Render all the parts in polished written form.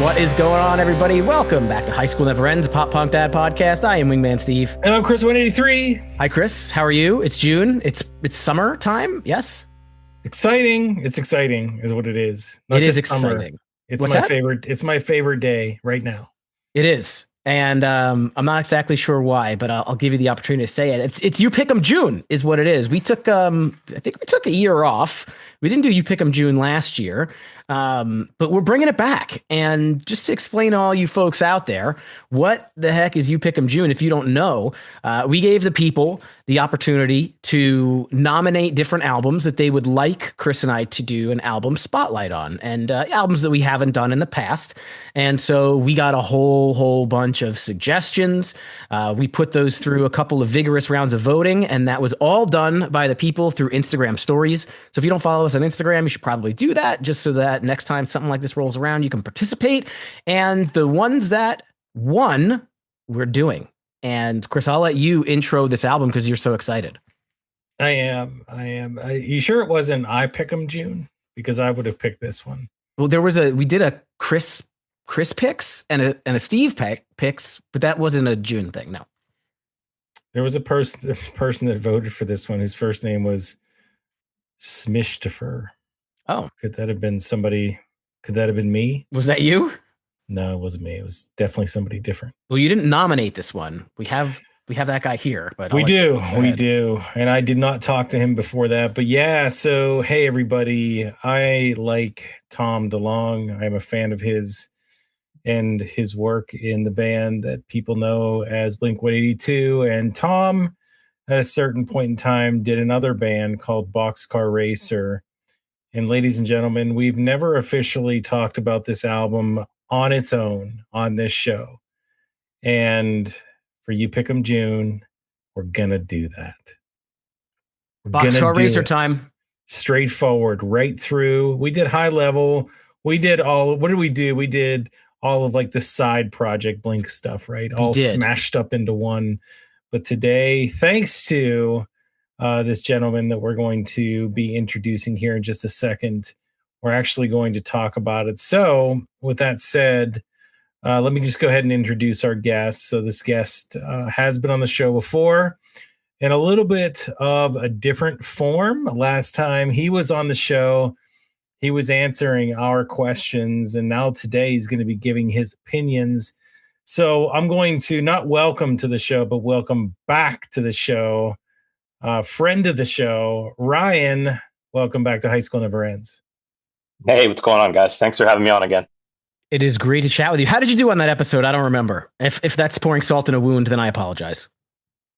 What is going on, everybody? Welcome back to High School Never Ends, a Pop Punk Dad podcast. I am Wingman Steve. And I'm Chris 183. Hi, Chris. How are you? It's June. It's summer time. Yes. Exciting. It's exciting is what it is. Not just exciting. Summer. It's favorite. It's my favorite day right now. It is. And I'm not exactly sure why, but I'll give you the opportunity to say it. It's You Pick 'em June is what it is. We took, I think we took a year off. We didn't do You Pick 'em June last year, but we're bringing it back. And just to explain to all you folks out there, what the heck is You Pick 'em June? If you don't know, we gave the people the opportunity to nominate different albums that they would like Chris and I to do an album spotlight on, and albums that we haven't done in the past. And so we got a whole bunch of suggestions. We put those through a couple of vigorous rounds of voting, and that was all done by the people through Instagram stories. So if you don't follow us on Instagram, you should probably do that, just so that next time something like this rolls around, you can participate. And the ones that won, we're doing. And Chris, I'll let you intro this album because you're so excited. I am. You sure it wasn't I Pick 'em June? Because I would have picked this one. Well, we did a Chris picks and a Steve picks, but that wasn't a June thing. No. There was a person that voted for this one whose first name was Smishtifer. Oh. Could that have been somebody? Could that have been me? Was that you? No, it wasn't me. It was definitely somebody different. Well, you didn't nominate this one. We have that guy here, but we do. And I did not talk to him before that, but yeah. So, hey, everybody, I like Tom DeLonge. I'm a fan of his and his work in the band that people know as Blink-182. And Tom, at a certain point in time, did another band called Boxcar Racer. And ladies and gentlemen, we've never officially talked about this album on its own on this show. And for You Pick 'em June, we're gonna do that. Boxcar Racer time. Straightforward, right through. We did high level. We did what did we do? We did all of like the side project Blink stuff, right? All smashed up into one. But today, thanks to this gentleman that we're going to be introducing here in just a second, we're actually going to talk about it. So with that said, let me just go ahead and introduce our guest. So this guest has been on the show before in a little bit of a different form. Last time he was on the show, he was answering our questions, and now today he's going to be giving his opinions. So I'm going to not welcome to the show, but welcome back to the show, friend of the show, Ryan. Welcome back to High School Never Ends. Hey, what's going on, guys? Thanks for having me on again. It is great to chat with you. How did you do on that episode? I don't remember. If that's pouring salt in a wound, then I apologize.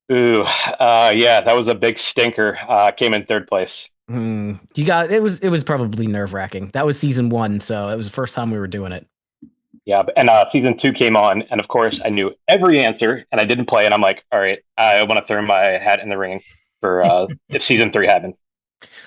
Ooh, yeah, that was a big stinker. Came in third place. It was probably nerve-wracking. That was season 1, so it was the first time we were doing it. Yeah, and season 2 came on, and of course I knew every answer, and I didn't play, and I'm like, all right, I want to throw my hat in the ring for if season 3 happened.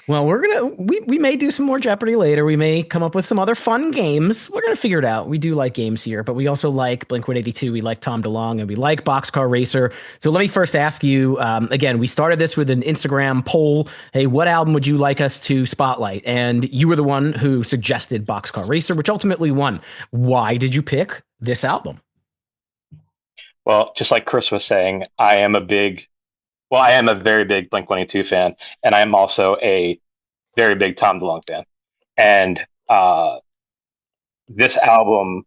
Well, we may do some more Jeopardy later. We may come up with some other fun games. We're going to figure it out. We do like games here, but we also like Blink-182. We like Tom DeLonge, and we like Boxcar Racer. So let me first ask you, again, we started this with an Instagram poll. Hey, what album would you like us to spotlight? And you were the one who suggested Boxcar Racer, which ultimately won. Why did you pick this album? Well, just like Chris was saying, I am a very big Blink-182 fan, and I am also a very big Tom DeLonge fan. And this album,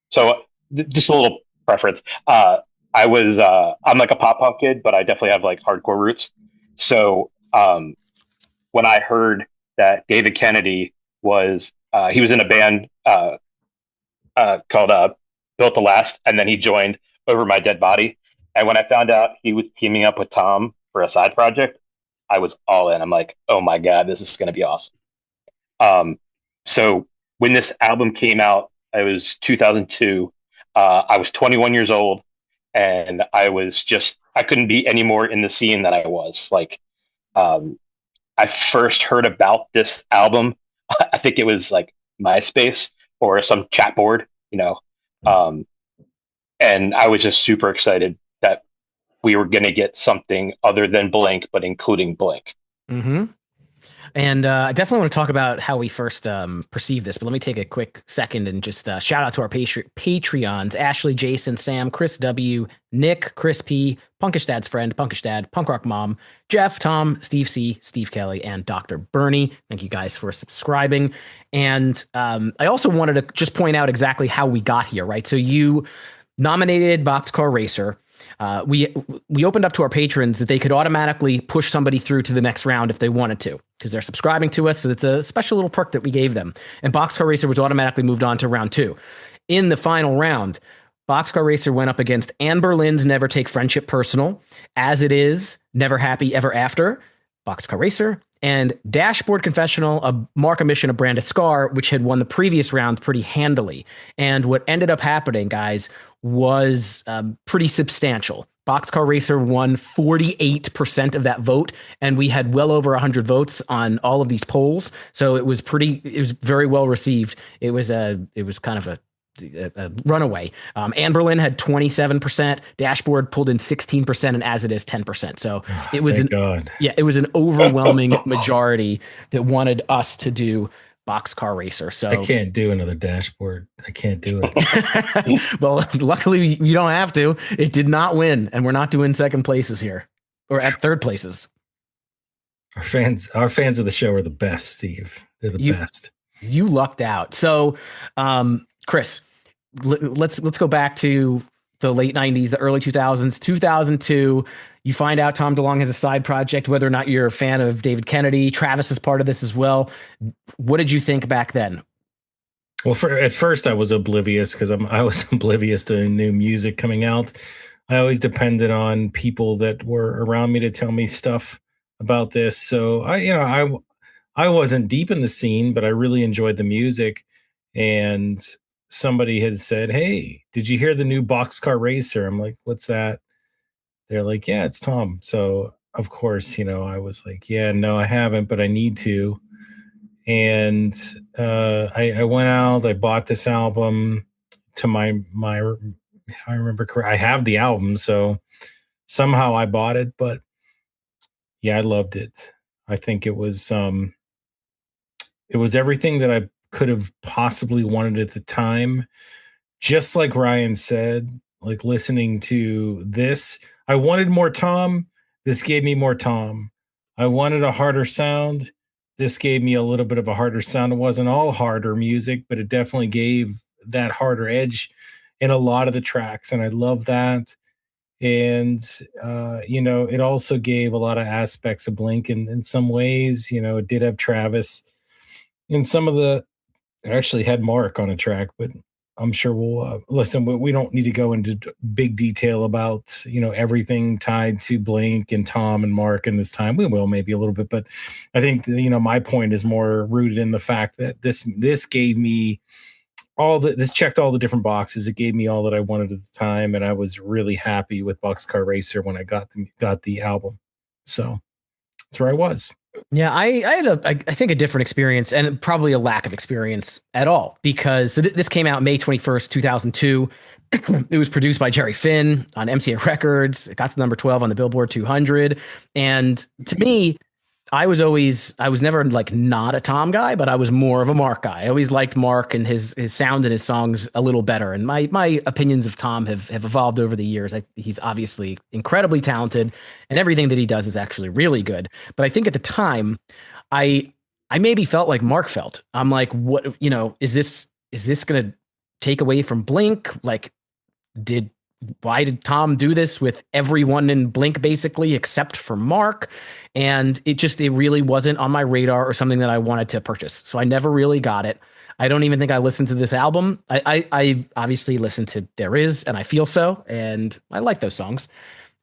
so just a little preference. I'm like a pop punk kid, but I definitely have like hardcore roots. So when I heard that David Kennedy was, he was in a band called Built to Last, and then he joined Over My Dead Body. And when I found out he was teaming up with Tom for a side project, I was all in. I'm like, oh my God, this is going to be awesome. So when this album came out, it was 2002. I was 21 years old, and I couldn't be any more in the scene than I was. Like, I first heard about this album, I think it was like MySpace or some chat board, and I was just super excited that we were going to get something other than Blink, but including Blink. Mm-hmm. And I definitely want to talk about how we first perceived this, but let me take a quick second and just shout out to our Patreons: Ashley, Jason, Sam, Chris W, Nick, Chris P, Punkish Dad's friend, Punkish Dad, Punk Rock Mom, Jeff, Tom, Steve C, Steve Kelly, and Dr. Bernie. Thank you guys for subscribing. And I also wanted to just point out exactly how we got here, right? So you nominated Boxcar Racer. We opened up to our patrons that they could automatically push somebody through to the next round if they wanted to, because they're subscribing to us. So it's a special little perk that we gave them. And Boxcar Racer was automatically moved on to round 2. In the final round, Boxcar Racer went up against Anne Boleyn's Never Take Friendship Personal, As It Is, Never Happy Ever After, Boxcar Racer, and Dashboard Confessional, a Mark Omission of Brandis Scar, which had won the previous round pretty handily. And what ended up happening, guys, was pretty substantial. Boxcar Racer won 48% of that vote, and we had well over 100 votes on all of these polls. So it was very well received. It was kind of a runaway. Anne Boleyn had 27%. Dashboard pulled in 16%, and As It Is 10%. So it was it was an overwhelming majority that wanted us to do Boxcar Racer. So I can't do another Dashboard. I can't do it. Well, luckily you don't have to. It did not win, and we're not doing second places here or at third places. Our fans of the show are the best, Steve. They're the best. You lucked out. So, Chris, let's go back to the late 90s, the early 2000s, 2002. You find out Tom DeLonge has a side project, whether or not you're a fan of David Kennedy. Travis is part of this as well. What did you think back then? Well, at first I was oblivious because I was oblivious to new music coming out. I always depended on people that were around me to tell me stuff about this. So I wasn't deep in the scene, but I really enjoyed the music. And somebody had said, "Hey, did you hear the new Boxcar Racer?" I'm like, "What's that?" They're like, "Yeah, it's Tom." So of course, I was like, "Yeah, no, I haven't, but I need to." And I went out, I bought this album to my, if I remember correct, I have the album. So somehow I bought it, but yeah, I loved it. I think it was everything that I could have possibly wanted at the time. Just like Ryan said, like listening to this, I wanted more Tom. This gave me more Tom. I wanted a harder sound. This gave me a little bit of a harder sound. It wasn't all harder music, but it definitely gave that harder edge in a lot of the tracks. And I love that. And, it also gave a lot of aspects of Blink in some ways. It did have Travis. In some of it actually had Mark on a track, but I'm sure we'll listen. We don't need to go into big detail about everything tied to Blink and Tom and Mark in this time. We will maybe a little bit, but I think my point is more rooted in the fact that this gave me this checked all the different boxes. It gave me all that I wanted at the time, and I was really happy with Boxcar Racer when I got the album. So that's where I was. Yeah, I had I think a different experience, and probably a lack of experience at all, because this came out May 21st, 2002. It was produced by Jerry Finn on MCA Records. It got to number 12 on the Billboard 200. And to me, I was never like not a Tom guy, but I was more of a Mark guy. I always liked Mark and his sound and his songs a little better. And my opinions of Tom have evolved over the years. He's obviously incredibly talented, and everything that he does is actually really good. But I think at the time, I maybe felt like Mark felt. I'm like, what, is this going to take away from Blink? Like, why did Tom do this with everyone in Blink basically except for Mark? And it really wasn't on my radar or something that I wanted to purchase. So I never really got it. I don't even think I listened to this album. I obviously listened to There Is and I Feel So, and I like those songs.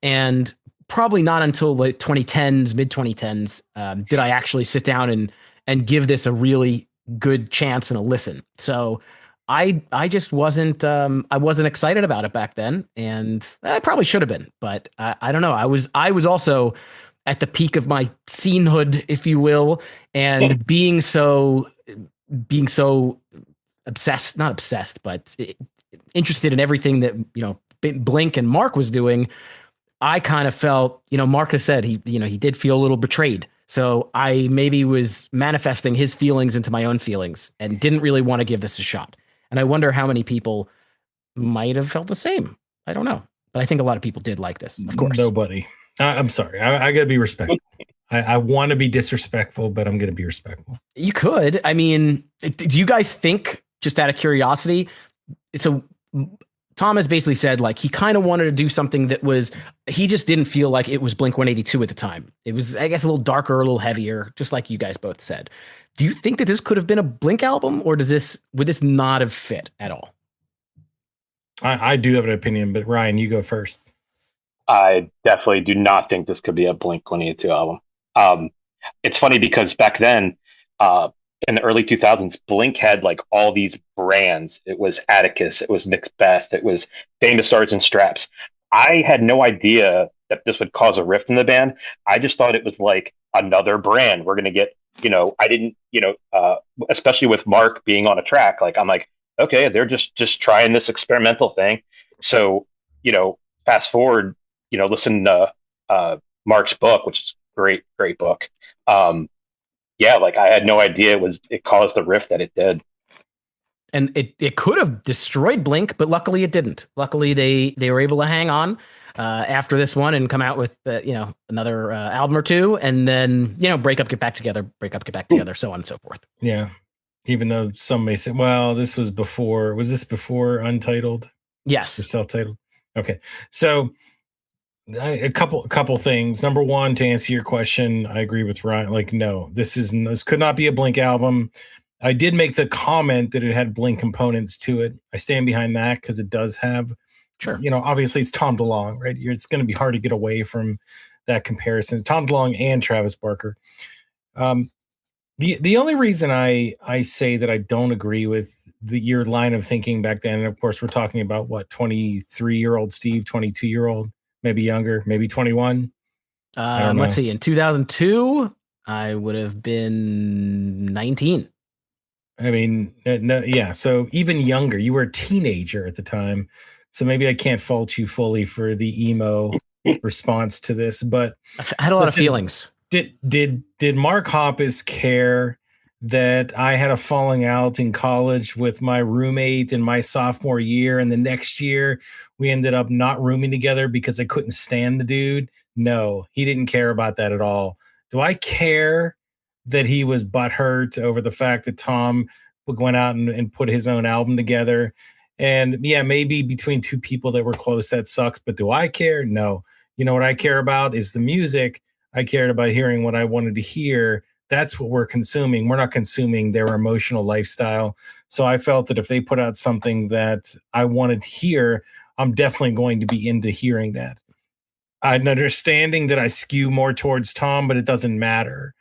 And probably not until the 2010s, mid 2010s, did I actually sit down and give this a really good chance and a listen. So I just wasn't excited about it back then, and I probably should have been, but I don't know. I was also at the peak of my scenehood, if you will, and being so obsessed, not obsessed, but interested in everything that Blink and Mark was doing. I kind of felt, Mark has said he did feel a little betrayed So I maybe was manifesting his feelings into my own feelings and didn't really want to give this a shot. And I wonder how many people might have felt the same. I don't know. But I think a lot of people did like this, of course. Nobody. I'm sorry. I got to be respectful. I want to be disrespectful, but I'm going to be respectful. You could. I mean, do you guys think, just out of curiosity, so Tom has basically said like he kind of wanted to do something that was, he just didn't feel like it was Blink 182 at the time. It was, I guess, a little darker, a little heavier, just like you guys both said. Do you think that this could have been a Blink album, or would this not have fit at all? I do have an opinion, but Ryan, you go first. I definitely do not think this could be a Blink 182 album. It's funny because back then, in the early 2000s, Blink had like all these brands. It was Atticus, it was Macbeth, it was Famous Sergeant Straps. I had no idea that this would cause a rift in the band. I just thought it was like another brand. We're going to get, I didn't, especially with Mark being on a track, like I'm like, okay, they're just trying this experimental thing. So, fast forward, listen to Mark's book, which is great book. Like I had no idea it caused the rift that it did. And it could have destroyed Blink, but luckily it didn't. Luckily they were able to hang on after this one and come out with another album or two, and then break up, get back together, break up, get back together, so on and so forth. Yeah, even though some may say, well, this was before. Was this before Untitled? Yes, or self-titled. Okay, so a couple things. Number one, to answer your question, I agree with Ryan. Like, no, this could not be a Blink album. I did make the comment that it had Blink components to it. I stand behind that because it does have, sure. Obviously it's Tom DeLonge, right? It's going to be hard to get away from that comparison. Tom DeLonge and Travis Barker. The only reason I say that I don't agree with your line of thinking back then, and of course we're talking about what, 23-year-old Steve, 22-year-old, maybe younger, maybe 21. Let's see. In 2002, I would have been 19. I mean, no, yeah. So even younger, you were a teenager at the time. So maybe I can't fault you fully for the emo response to this, but I had a lot of feelings. Did Mark Hoppus care that I had a falling out in college with my roommate in my sophomore year, and the next year we ended up not rooming together because I couldn't stand the dude? No, he didn't care about that at all. Do I care that he was butthurt over the fact that Tom went out and put his own album together? And yeah, maybe between two people that were close, that sucks. But do I care? No. You know what I care about is the music. I cared about hearing what I wanted to hear. That's what we're consuming. We're not consuming their emotional lifestyle. So I felt that if they put out something that I wanted to hear, I'm definitely going to be into hearing that. I'm understanding that I skew more towards Tom, but it doesn't matter.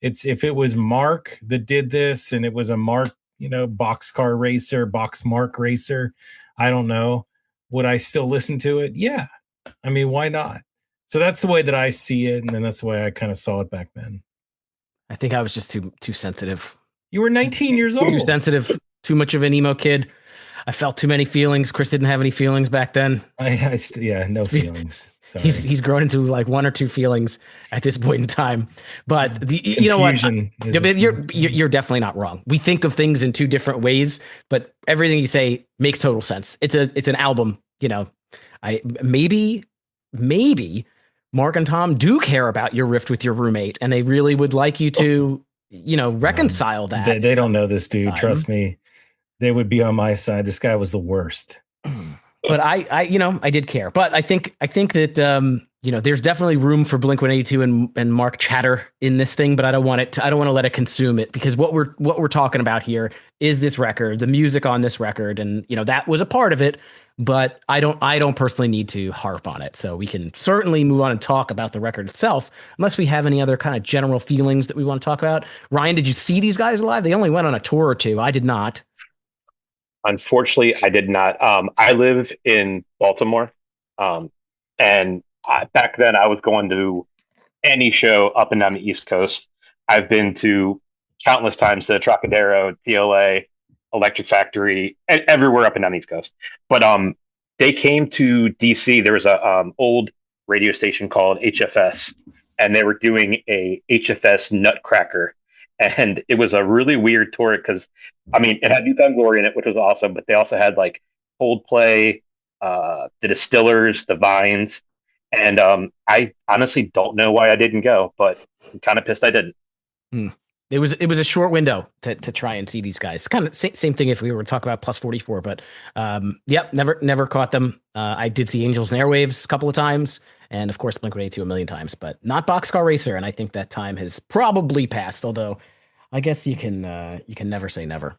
It's if it was Mark that did this and it was a Mark, boxcar racer, box Mark racer, I don't know. Would I still listen to it? Yeah. I mean, why not? So that's the way that I see it. And then that's the way I kind of saw it back then. I think I was just too sensitive. You were 19 years old. Too sensitive, too much of an emo kid. I felt too many feelings. Chris didn't have any feelings back then. No feelings. Sorry. He's grown into like one or two feelings at this point in time. But you know what? You're definitely not wrong. We think of things in two different ways, but everything you say makes total sense. It's an album. Maybe Mark and Tom do care about your rift with your roommate, and they really would like you to, reconcile that. They don't know this dude. Trust me. They would be on my side. This guy was the worst. But I did care. But I think that there's definitely room for Blink-182 and Mark chatter in this thing. But I don't want to let it consume it, because what we're talking about here is this record, the music on this record, and that was a part of it. But I don't personally need to harp on it. So we can certainly move on and talk about the record itself, unless we have any other kind of general feelings that we want to talk about. Ryan, did you see these guys live? They only went on a tour or two. I did not. Unfortunately, I did not. I live in Baltimore, and back then I was going to any show up and down the East Coast. I've been to countless times to Trocadero, TLA, Electric Factory, and everywhere up and down the East Coast. But they came to DC. There was a old radio station called HFS, and they were doing a HFS Nutcracker, and it was a really weird tour because, I mean, it had New Found Glory in it, which was awesome, but they also had like Coldplay, the Distillers, the Vines, and I honestly don't know why I didn't go, but I'm kind of pissed I didn't. It was a short window to try and see these guys. Kind of same thing if we were to talk about Plus 44, but yep, never caught them. I did see Angels and Airwaves a couple of times, and of course Blink-182 a million times, but not Boxcar Racer. And I think that time has probably passed. Although I guess you can never say never.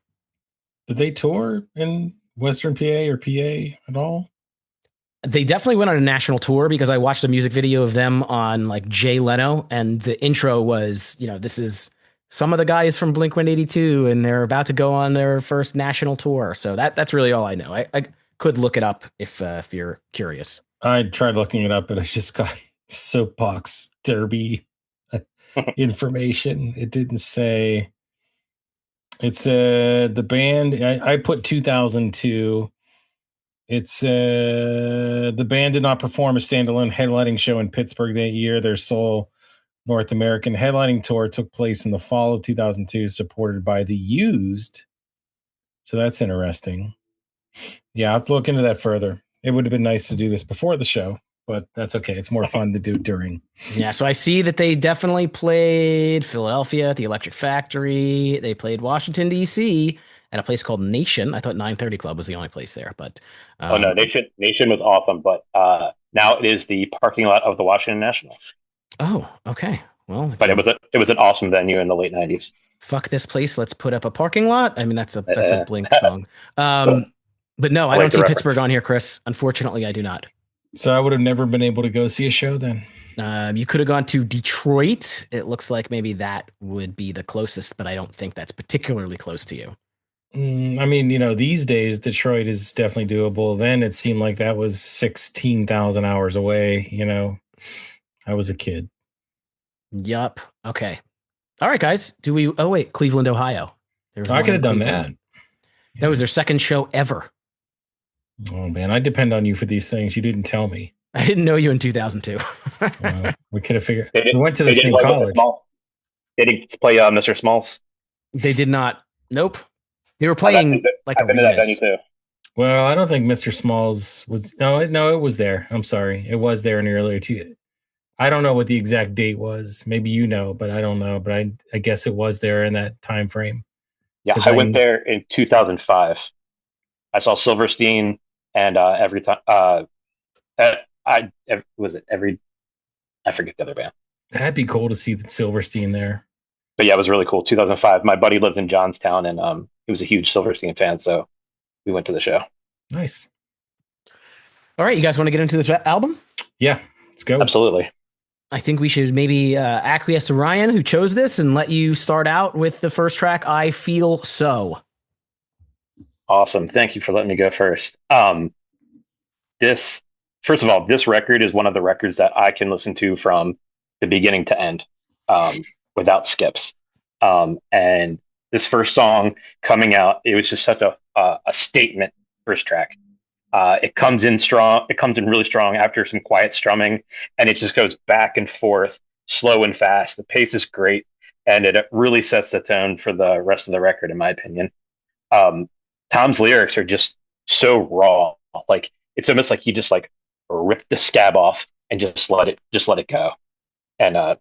Did they tour in Western PA or PA at all? They definitely went on a national tour because I watched a music video of them on like Jay Leno, and the intro was, this is some of the guys from Blink-182, and they're about to go on their first national tour. So that's really all I know. I could look it up if you're curious. I tried looking it up, but I just got soapbox derby information. It didn't say. It's the band. I put 2002. It's the band did not perform a standalone headlining show in Pittsburgh that year. Their sole North American headlining tour took place in the fall of 2002, supported by The Used. So that's interesting. Yeah, I have to look into that further. It would have been nice to do this before the show, but that's okay. It's more fun to do during. Yeah, so I see that they definitely played Philadelphia at the Electric Factory. They played Washington, D.C. at a place called Nation. I thought 930 Club was the only place there, but oh no, Nation was awesome, but now it is the parking lot of the Washington Nationals. Oh, okay. Well, but it was an awesome venue in the late 90s. Fuck this place. Let's put up a parking lot. I mean, that's a Blink song. But no, I don't see Pittsburgh on here, Chris. Unfortunately, I do not. So I would have never been able to go see a show then. You could have gone to Detroit. It looks like maybe that would be the closest, but I don't think that's particularly close to you. I mean, these days Detroit is definitely doable. Then it seemed like that was 16,000 hours away. I was a kid. Yup. Okay. All right, guys. Oh wait, Cleveland, Ohio. I could have done that. That was their second show ever. Oh man, I depend on you for these things. You didn't tell me. I didn't know you in 2002. We could have figured. We went to the same college. They didn't play Mr. Smalls. They did not. Nope. They were playing like a venue too. Well, I don't think Mr. Smalls was. No, it was there. I'm sorry, it was there in earlier too. I don't know what the exact date was. Maybe but I don't know. But I guess it was there in that time frame. Yeah, I went there in 2005. I saw Silverstein and every time. I forget the other band. That'd be cool to see Silverstein there. But yeah, it was really cool. 2005. My buddy lived in Johnstown, and he was a huge Silverstein fan, so we went to the show. Nice. All right, you guys want to get into this album? Yeah, let's go. Absolutely. I think we should maybe acquiesce to Ryan, who chose this, and let you start out with the first track, I Feel So. Awesome. Thank you for letting me go first. First of all, this record is one of the records that I can listen to from the beginning to end without skips. And this first song coming out, it was just such a statement first track. It comes in strong. It comes in really strong after some quiet strumming, and it just goes back and forth, slow and fast. The pace is great, and it really sets the tone for the rest of the record, in my opinion. Tom's lyrics are just so raw. Like it's almost like he just like ripped the scab off and just let it go. And I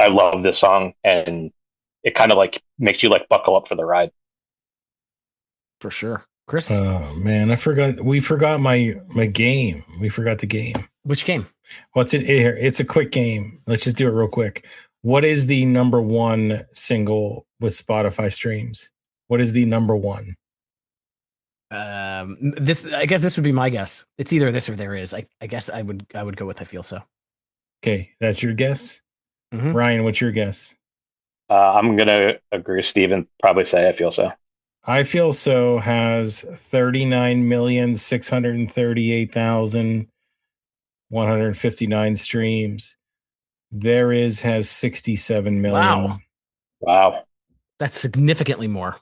love this song, and it kind of like makes you like buckle up for the ride. For sure. Chris? Oh man, we forgot my game. We forgot the game. Which game? What's it here? It's a quick game. Let's just do it real quick. What is the number one single with Spotify streams? What is the number one? I guess this would be my guess. It's either this or There Is. I guess I would go with I Feel So. Okay, that's your guess. Mm-hmm. Ryan, what's your guess? I'm gonna agree with Steven. Probably say I Feel So. I Feel So has 39,638,159 streams. There Is has 67 million. Wow. That's significantly more.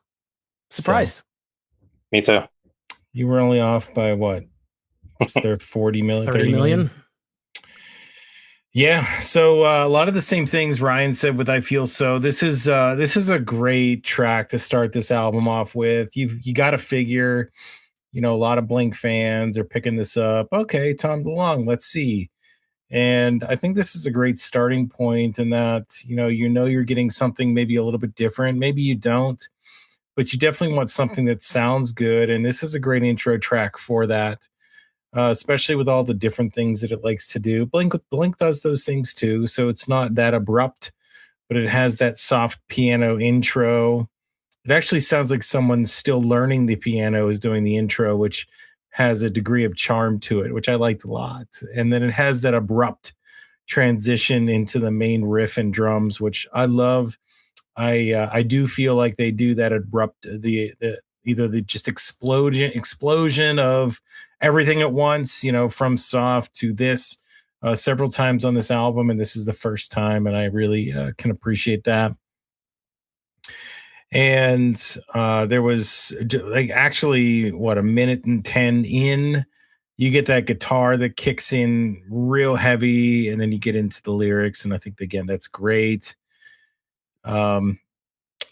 Surprised. So, me too. You were only off by what? Was there 40 million? 30 million? Yeah, so a lot of the same things Ryan said with "I Feel So." This is a great track to start this album off with. You got to figure, a lot of Blink fans are picking this up. Okay, Tom DeLonge, let's see. And I think this is a great starting point in that, you're getting something maybe a little bit different. Maybe you don't, but you definitely want something that sounds good. And this is a great intro track for that, especially with all the different things that it likes to do. Blink does those things too. So it's not that abrupt, but it has that soft piano intro. It actually sounds like someone still learning the piano is doing the intro, which has a degree of charm to it, which I liked a lot. And then it has that abrupt transition into the main riff and drums, which I love. I do feel like they do that abrupt the either the just explosion of everything at once, from soft to this several times on this album, and this is the first time, and I really can appreciate that. And there was like actually a minute and 10 in, you get that guitar that kicks in real heavy, and then you get into the lyrics, and I think again that's great. um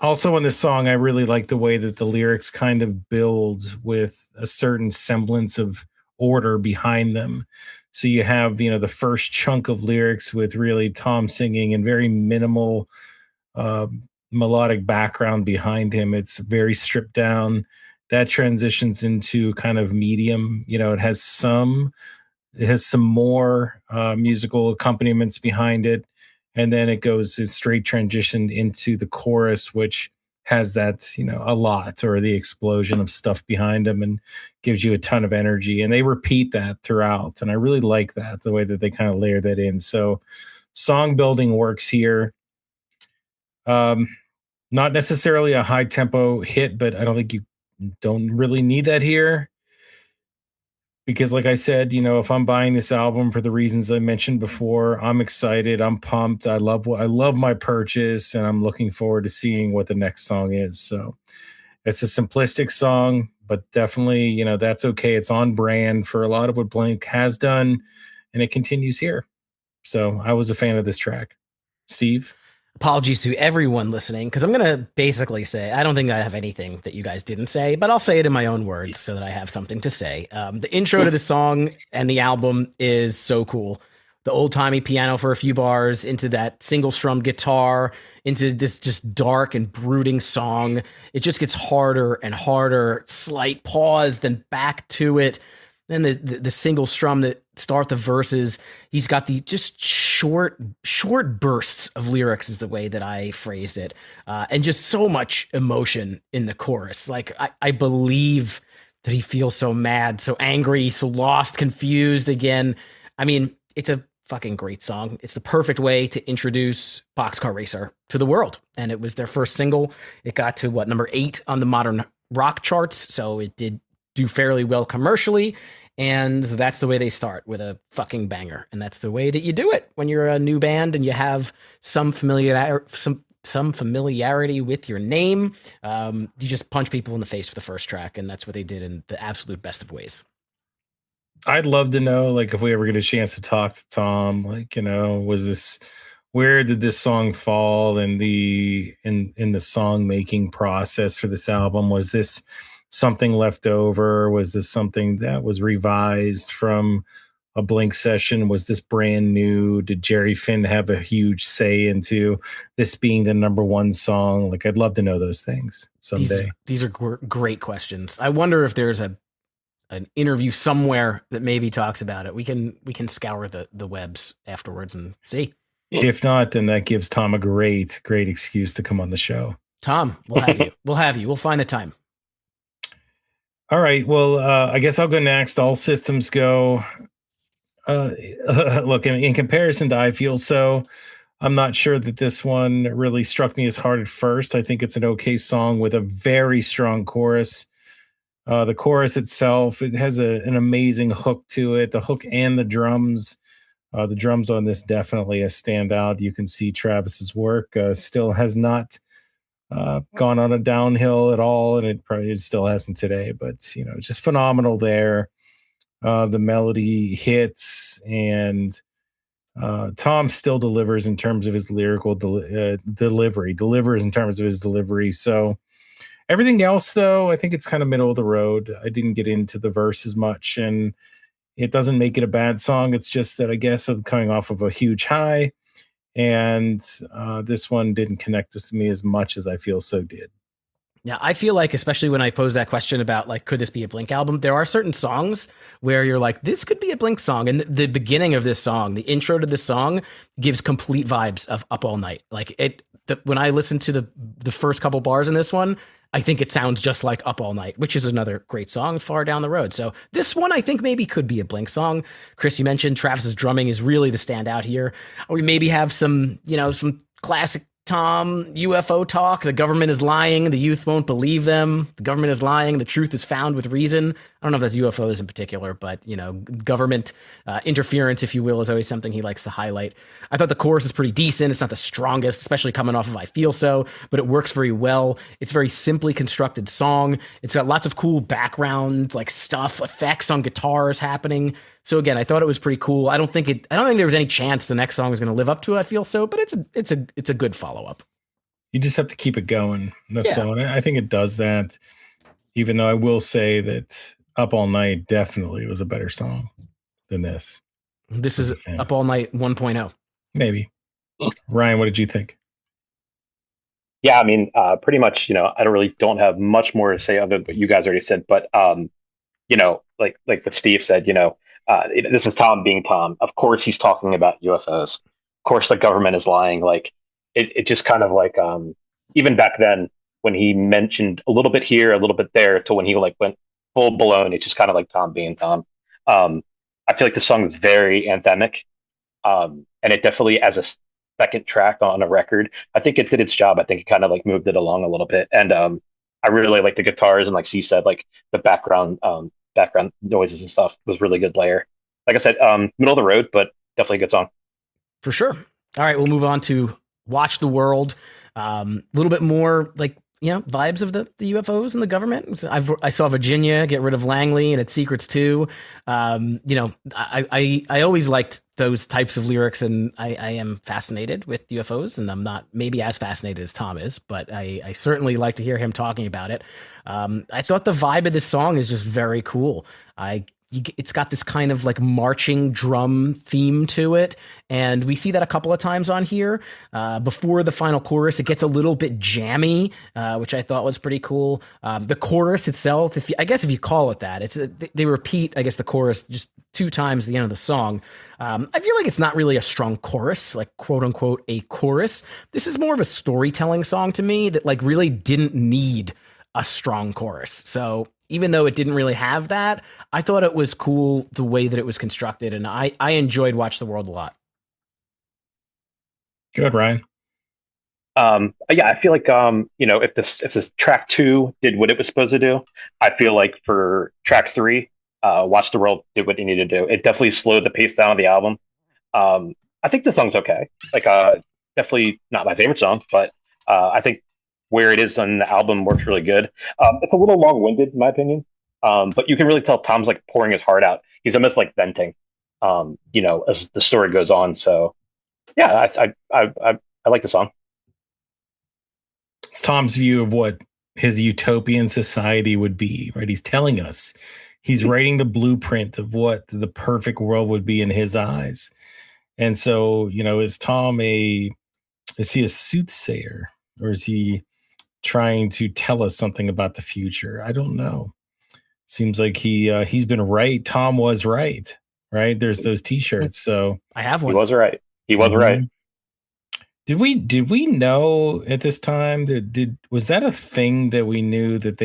Also in this song, I really like the way that the lyrics kind of build with a certain semblance of order behind them. So you have, the first chunk of lyrics with really Tom singing and very minimal uh, melodic background behind him. It's very stripped down. That transitions into kind of medium. It has some more musical accompaniments behind it, and then it goes a straight transition into the chorus, which has that a lot, or the explosion of stuff behind them, and gives you a ton of energy. And they repeat that throughout, and I really like that, the way that they kind of layer that in. So song building works here. um Not necessarily a high tempo hit, but I don't think you don't really need that here, because like I said, if I'm buying this album for the reasons I mentioned before, I'm excited, I'm pumped, I love my purchase, and I'm looking forward to seeing what the next song is. So it's a simplistic song, but definitely, that's okay. It's on brand for a lot of what Blink has done, and it continues here. So I was a fan of this track. Steve? Apologies to everyone listening, because I'm going to basically say I don't think I have anything that you guys didn't say, but I'll say it in my own words so that I have something to say. The intro to the song and the album is so cool. The old timey piano for a few bars, into that single strum guitar, into this just dark and brooding song. It just gets harder and harder. Slight pause, then back to it. Then the single strum that start the verses. He's got the just short bursts of lyrics, is the way that I phrased it, and just so much emotion in the chorus. Like I believe that he feels so mad, so angry, so lost, confused again. I mean, it's a fucking great song. It's the perfect way to introduce Boxcar Racer to the world, and it was their first single. It got to number 8 on the modern rock charts, so it did do fairly well commercially. And that's the way they start, with a fucking banger. And that's the way that you do it when you're a new band and you have some familiarity with your name. You just punch people in the face with the first track, and that's what they did in the absolute best of ways. I'd love to know, like, if we ever get a chance to talk to Tom, like, where did this song fall in the song making process for this album? Was this something left over? Was this something that was revised from a Blink session? Was this brand new? Did Jerry Finn have a huge say into this being the number one song? Like, I'd love to know those things someday. These are great questions. I wonder if there's an interview somewhere that maybe talks about it. We can scour the webs afterwards and see. If not, then that gives Tom a great excuse to come on the show. Tom, we'll have you. We'll find the time. All right. Well, I guess I'll go next. All Systems Go. Look, in comparison to I Feel So, I'm not sure that this one really struck me as hard at first. I think it's an okay song with a very strong chorus. The chorus itself, it has an amazing hook to it. The hook and the drums. The drums on this definitely a standout. You can see Travis's work still has not gone on a downhill at all, and it still hasn't today, but just phenomenal there. The melody hits, and Tom still delivers in terms of his lyrical delivery, delivers in terms of his delivery. So everything else, though, I think it's kind of middle of the road. I didn't get into the verse as much, and it doesn't make it a bad song. It's just that I guess I'm coming off of a huge high, and this one didn't connect with me as much as I Feel So did. Yeah, I feel like, especially when I pose that question about like, could this be a Blink album? There are certain songs where you're like, this could be a Blink song. And the beginning of this song, the intro to this song, gives complete vibes of Up All Night. Like when I listen to the first couple bars in this one, I think it sounds just like Up All Night, which is another great song far down the road. So this one, I think maybe could be a Blink song. Chris, you mentioned Travis's drumming is really the standout here. We maybe have some classic Tom UFO talk. The government is lying. The youth won't believe them. The government is lying. The truth is found with reason. I don't know if that's UFOs in particular, but government interference, if you will, is always something he likes to highlight. I thought the chorus is pretty decent. It's not the strongest, especially coming off of I Feel So, but it works very well. It's a very simply constructed song. It's got lots of cool background like stuff, effects on guitars happening. So again, I thought it was pretty cool. I don't think there was any chance the next song is going to live up to I Feel So, but it's a good follow up. You just have to keep it going. That's all. And I think it does that. Even though I will say that Up All Night definitely was a better song than this. This is Up All Night 1.0. Maybe. Ryan, what did you think? Yeah, I mean, pretty much. I don't have much more to say other than what you guys already said. But like the Steve said, this is Tom being Tom. Of course, he's talking about UFOs. Of course, the government is lying. Like it just kind of like even back then when he mentioned a little bit here, a little bit there, to when he like went full blown. It's just kind of like Tom being Tom. I feel like the song is very anthemic, and it definitely as a second track on a record, I think it did its job. I think it kind of like moved it along a little bit, and I really like the guitars and like Steve said, like the background noises and stuff was really good layer. Like I said, middle of the road, but definitely a good song. For sure. All right, we'll move on to Watch the World. A little bit more like, vibes of the UFOs and the government. I saw Virginia get rid of Langley and its secrets too. I always liked those types of lyrics, and I am fascinated with UFOs, and I'm not maybe as fascinated as Tom is, but I certainly like to hear him talking about it. I thought the vibe of this song is just very cool. It's got this kind of like marching drum theme to it. And we see that a couple of times on here. Before the final chorus, it gets a little bit jammy, which I thought was pretty cool. The chorus itself, if you call it that, they repeat, I guess, the chorus just 2 times at the end of the song. I feel like it's not really a strong chorus, like quote unquote a chorus. This is more of a storytelling song to me that like really didn't need a strong chorus. So even though it didn't really have that, I thought it was cool the way that it was constructed, and I enjoyed Watch the World a lot. Good, Ryan. Yeah, I feel like if this track 2 did what it was supposed to do, I feel like for track 3, Watch the World did what it needed to do. It definitely slowed the pace down of the album. I think the song's okay. Like, definitely not my favorite song, but I think where it is on the album works really good. It's a little long-winded in my opinion, but you can really tell Tom's like pouring his heart out. He's almost like venting, as the story goes on. So yeah, I like the song. It's Tom's view of what his utopian society would be, right? He's telling us, he's writing the blueprint of what the perfect world would be in his eyes. And so, is he a soothsayer, or is he trying to tell us something about the future? I don't know. Seems like he's been right. Tom was right. There's those T-shirts. So I have one. He was right. Right. Did we know at this time was that a thing that we knew that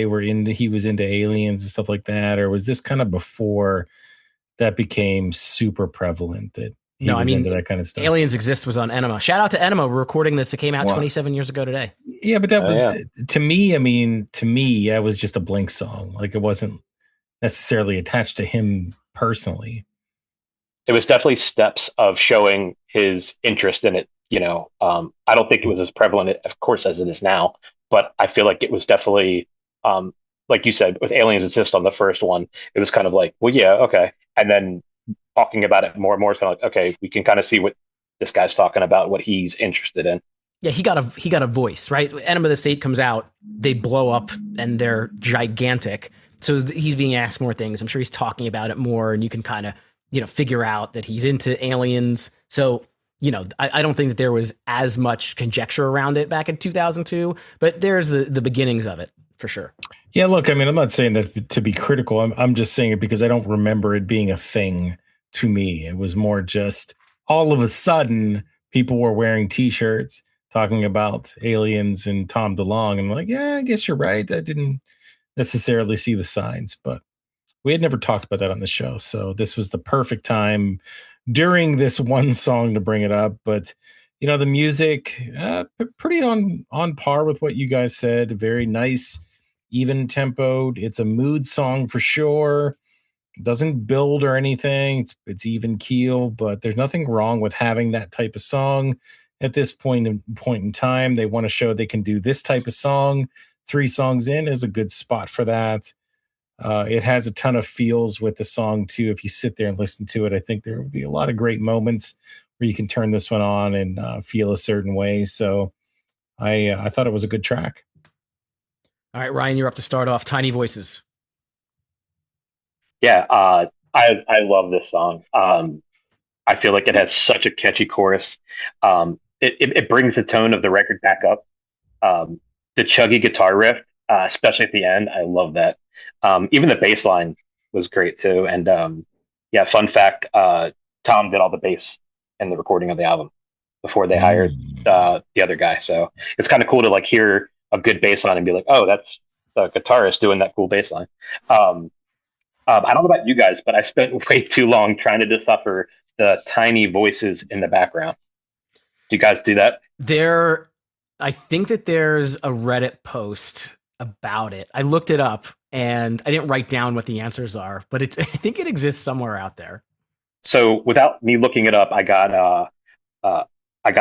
he was into aliens and stuff like that, or was this kind of before that became super prevalent that No, I mean, into that kind of stuff? Aliens Exist was on Enema. Shout out to Enema. We're recording this. It came out 27 years ago today. Yeah, but that was to me, that was just a Blink song. Like, it wasn't necessarily attached to him personally. It was definitely steps of showing his interest in it. I don't think it was as prevalent, of course, as it is now, but I feel like it was definitely, like you said, with Aliens Exist on the first one, it was kind of like, well, yeah, okay. And then talking about it more and more, it's kind of like, okay, we can kind of see what this guy's talking about, what he's interested in. Yeah, he got a voice, right? Enema of the State comes out, they blow up, and they're gigantic. So he's being asked more things. I'm sure he's talking about it more, and you can kind of, figure out that he's into aliens. So, I don't think that there was as much conjecture around it back in 2002, but there's the beginnings of it for sure. Yeah, look, I mean, I'm not saying that to be critical. I'm just saying it because I don't remember it being a thing to me. It was more just all of a sudden people were wearing T-shirts talking about aliens and Tom DeLonge. And I'm like, yeah, I guess you're right. I didn't necessarily see the signs, but we had never talked about that on the show. So this was the perfect time during this one song to bring it up. But, the music, pretty on par with what you guys said. Very nice, even tempoed. It's a mood song for sure. It doesn't build or anything. It's even keel, but there's nothing wrong with having that type of song at this point in time. They want to show they can do this type of song. 3 songs in is a good spot for that. It has a ton of feels with the song too. If you sit there and listen to it, I think there will be a lot of great moments where you can turn this one on and feel a certain way. So I thought it was a good track. All right, Ryan, you're up to start off. Tiny Voices. Yeah, I love this song. I feel like it has such a catchy chorus. It brings the tone of the record back up. The chuggy guitar riff, especially at the end, I love that. Even the bass line was great too. And fun fact, Tom did all the bass in the recording of the album before they hired the other guy. So it's kind of cool to like hear a good bass line and be like, oh, that's the guitarist doing that cool bass line. I don't know about you guys, but I spent way too long trying to decipher the tiny voices in the background. Do you guys do that? I think that there's a Reddit post about it. I looked it up and I didn't write down what the answers are, but I think it exists somewhere out there. So without me looking it up, I got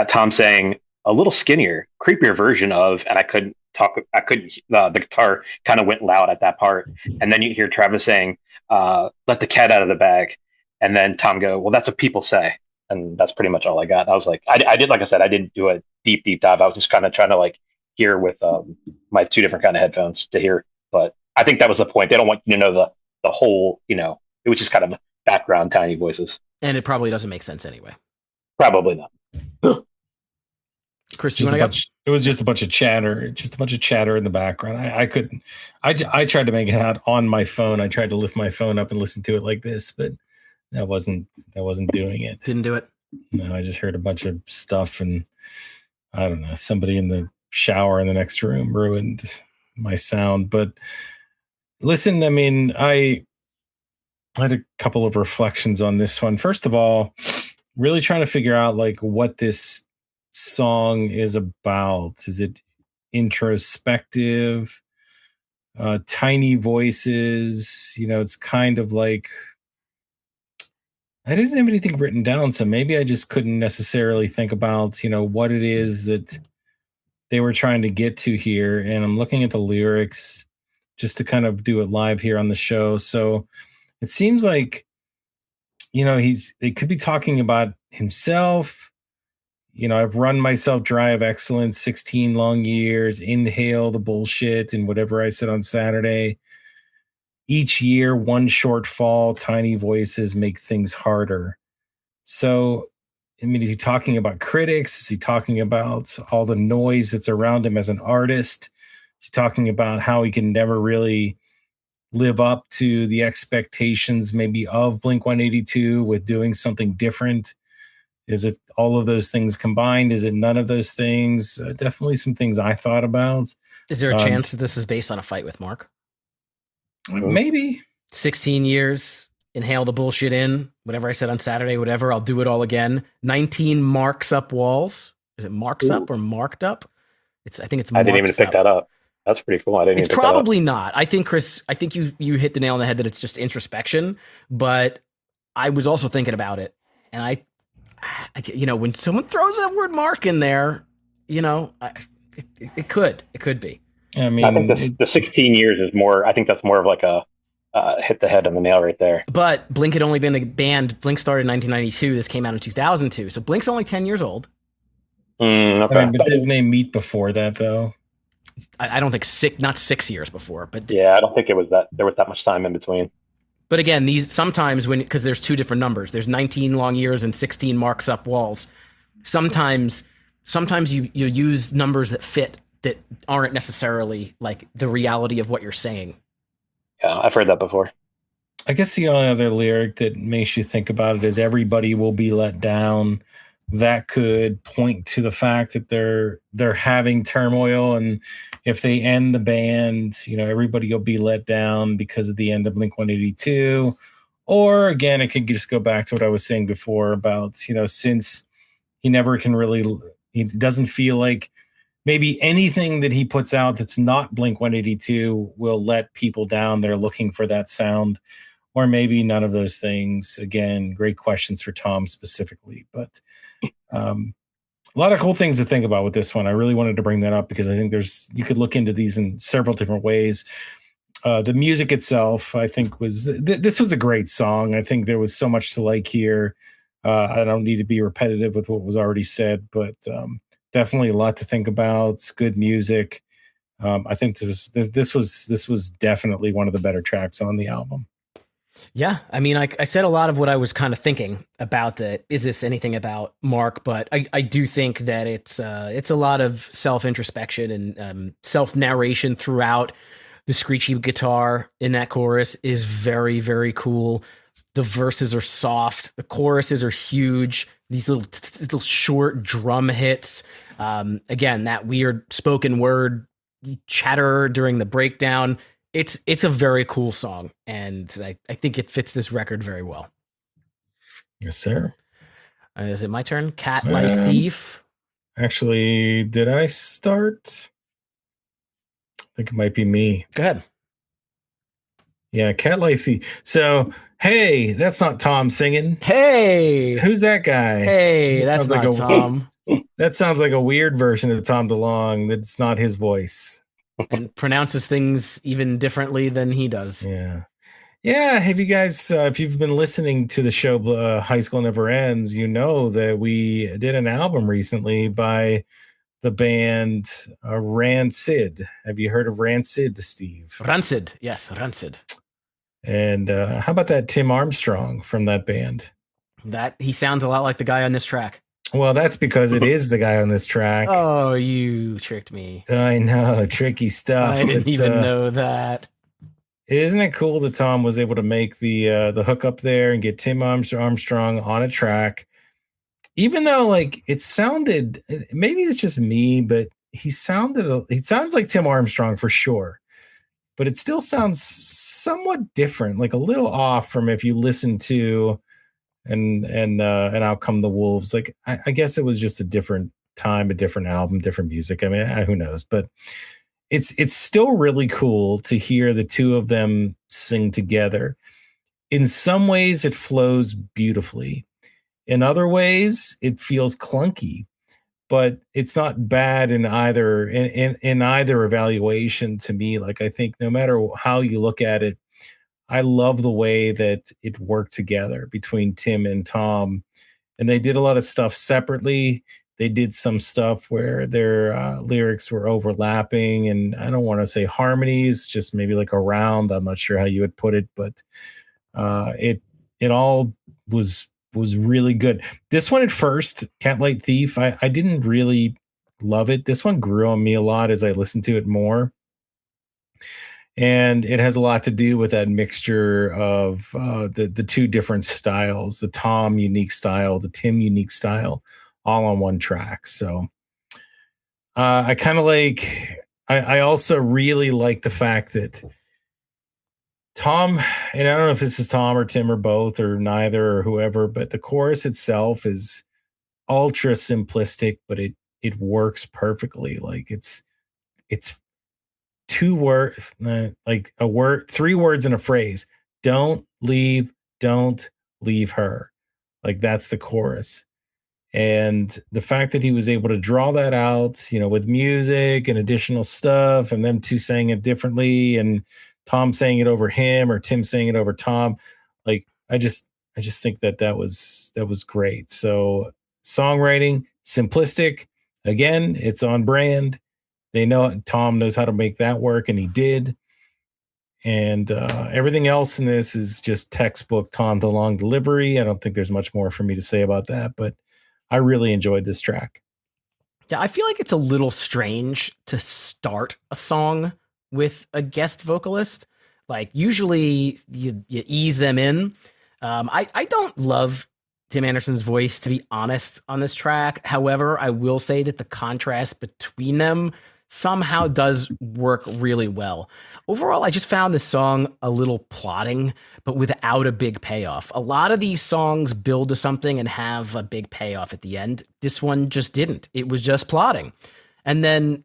Tom saying a little skinnier, creepier version of, and I couldn't talk. The guitar kind of went loud at that part. And then you hear Travis saying, let the cat out of the bag. And then Tom go, well, that's what people say. And that's pretty much all I got. I was like, I did, like I said, I didn't do a deep dive. I was just kind of trying to like hear with my 2 different kind of headphones to hear. But I think that was the point. They don't want you to know the whole, it was just kind of background tiny voices. And it probably doesn't make sense anyway. Probably not. Chris, you want to go? It was just a bunch of chatter, in the background. I couldn't. I tried to make it out on my phone. I tried to lift my phone up and listen to it like this, but that wasn't doing it. Didn't do it. No, I just heard a bunch of stuff, and I don't know. Somebody in the shower in the next room ruined my sound. But listen, I mean, I had a couple of reflections on this one. First of all, really trying to figure out like what this song is about. Is it introspective? Tiny voices, it's kind of like, I didn't have anything written down, so maybe I just couldn't necessarily think about, what it is that they were trying to get to here. And I'm looking at the lyrics just to kind of do it live here on the show. So it seems like, they could be talking about himself. I've run myself dry of excellence, 16 long years, inhale the bullshit and whatever I said on Saturday. Each year, one shortfall, tiny voices make things harder. So, I mean, is he talking about critics? Is he talking about all the noise that's around him as an artist? Is he talking about how he can never really live up to the expectations maybe of Blink-182 with doing something different? Is it all of those things combined? Is it none of those things? Definitely some things I thought about. Is there a chance that this is based on a fight with Mark? Maybe. 16 years, inhale the bullshit in, whatever I said on Saturday, whatever, I'll do it all again. 19 marks up walls. Is it marks up or marked up? I think it's. I didn't even pick that up. That's pretty cool. It's probably not. I think, Chris, you hit the nail on the head that it's just introspection, but I was also thinking about it. And I when someone throws that word mark in there, it could be. I mean, I think the 16 years is more. I think that's more of like a hit the head on the nail right there. But Blink had only been a band. Blink started in 1992. This came out in 2002. So Blink's only 10 years old. Okay. I mean, but didn't they meet before that though? I don't think not 6 years before, but yeah, I don't think it was that there was that much time in between. But again, these sometimes because there's two different numbers. There's 19 long years and 16 marks up walls. Sometimes you use numbers that fit that aren't necessarily like the reality of what you're saying. Yeah, I've heard that before. I guess the only other lyric that makes you think about it is everybody will be let down. That could point to the fact that they're having turmoil, and if they end the band, everybody will be let down because of the end of Blink-182. Or again, it could just go back to what I was saying before about, since he doesn't feel like maybe anything that he puts out that's not Blink-182 will let people down. They're looking for that sound, or maybe none of those things. Again, great questions for Tom specifically, but a lot of cool things to think about with this one. I really wanted to bring that up because I think you could look into these in several different ways. The music itself, I think this was a great song. I think there was so much to like here. I don't need to be repetitive with what was already said, but definitely a lot to think about. It's good music. I think this was definitely one of the better tracks on the album. Yeah, I mean, I said a lot of what I was kind of thinking about is this anything about Mark? But I do think that it's a lot of self-introspection and self-narration throughout. The screechy guitar in that chorus is very, very cool. The verses are soft. The choruses are huge. These little short drum hits. Again, that weird spoken word chatter during the breakdown. It's a very cool song, and I think it fits this record very well. Yes, sir. Is it my turn? Cat Like Thief. Actually, did I start? I think it might be me. Go ahead. Yeah, Cat Like Thief. So, hey, that's not Tom singing. Hey, who's that guy? Hey, that's not Tom. That sounds like a weird version of Tom DeLonge. That's not his voice. And pronounces things even differently than he does. Yeah. Have you guys, if you've been listening to the show High School Never Ends, you know that we did an album recently by the band Rancid. Have you heard of Rancid, Steve? Rancid, yes, Rancid. And how about that Tim Armstrong from that band? That he sounds a lot like the guy on this track. Well, that's because it is the guy on this track. Oh, you tricked me. I know, tricky stuff. I didn't even know that. Isn't it cool that Tom was able to make the hook up there and get Tim Armstrong on a track? Even though, like, it sounded, maybe it's just me, but he sounds like Tim Armstrong for sure. But it still sounds somewhat different, like a little off from if you listen to and Out Come the Wolves. Like, I guess it was just a different time, a different album, different music. I mean, who knows? But it's still really cool to hear the two of them sing together. In some ways, it flows beautifully. In other ways, it feels clunky, but it's not bad in either in either evaluation to me. Like, I think no matter how you look at it, I love the way that it worked together between Tim and Tom. And they did a lot of stuff separately. They did some stuff where their lyrics were overlapping, and I don't want to say harmonies, just maybe like around. I'm not sure how you would put it, but it all was really good. This one at first, Cat Like Thief, I didn't really love it. This one grew on me a lot as I listened to it more. And it has a lot to do with that mixture of the two different styles, the Tom unique style, the Tim unique style, all on one track. So I kind of like, I also really like the fact that Tom, and I don't know if this is Tom or Tim or both or neither or whoever, but the chorus itself is ultra simplistic, but it works perfectly. Like it's two words, like a word, three words in a phrase. Don't leave her. Like, that's the chorus. And the fact that he was able to draw that out, with music and additional stuff, and them two saying it differently, and Tom saying it over him or Tim saying it over Tom. Like I just think that was great. So songwriting, simplistic. Again, it's on brand. They know Tom knows how to make that work, and he did. And everything else in this is just textbook Tom DeLonge delivery. I don't think there's much more for me to say about that, but I really enjoyed this track. Yeah, I feel like it's a little strange to start a song with a guest vocalist. Like usually you ease them in. I don't love Tim Anderson's voice, to be honest, on this track. However, I will say that the contrast between them somehow does work really well. Overall, I just found this song a little plodding, but without a big payoff. A lot of these songs build to something and have a big payoff at the end. This one just didn't. It was just plodding. And then,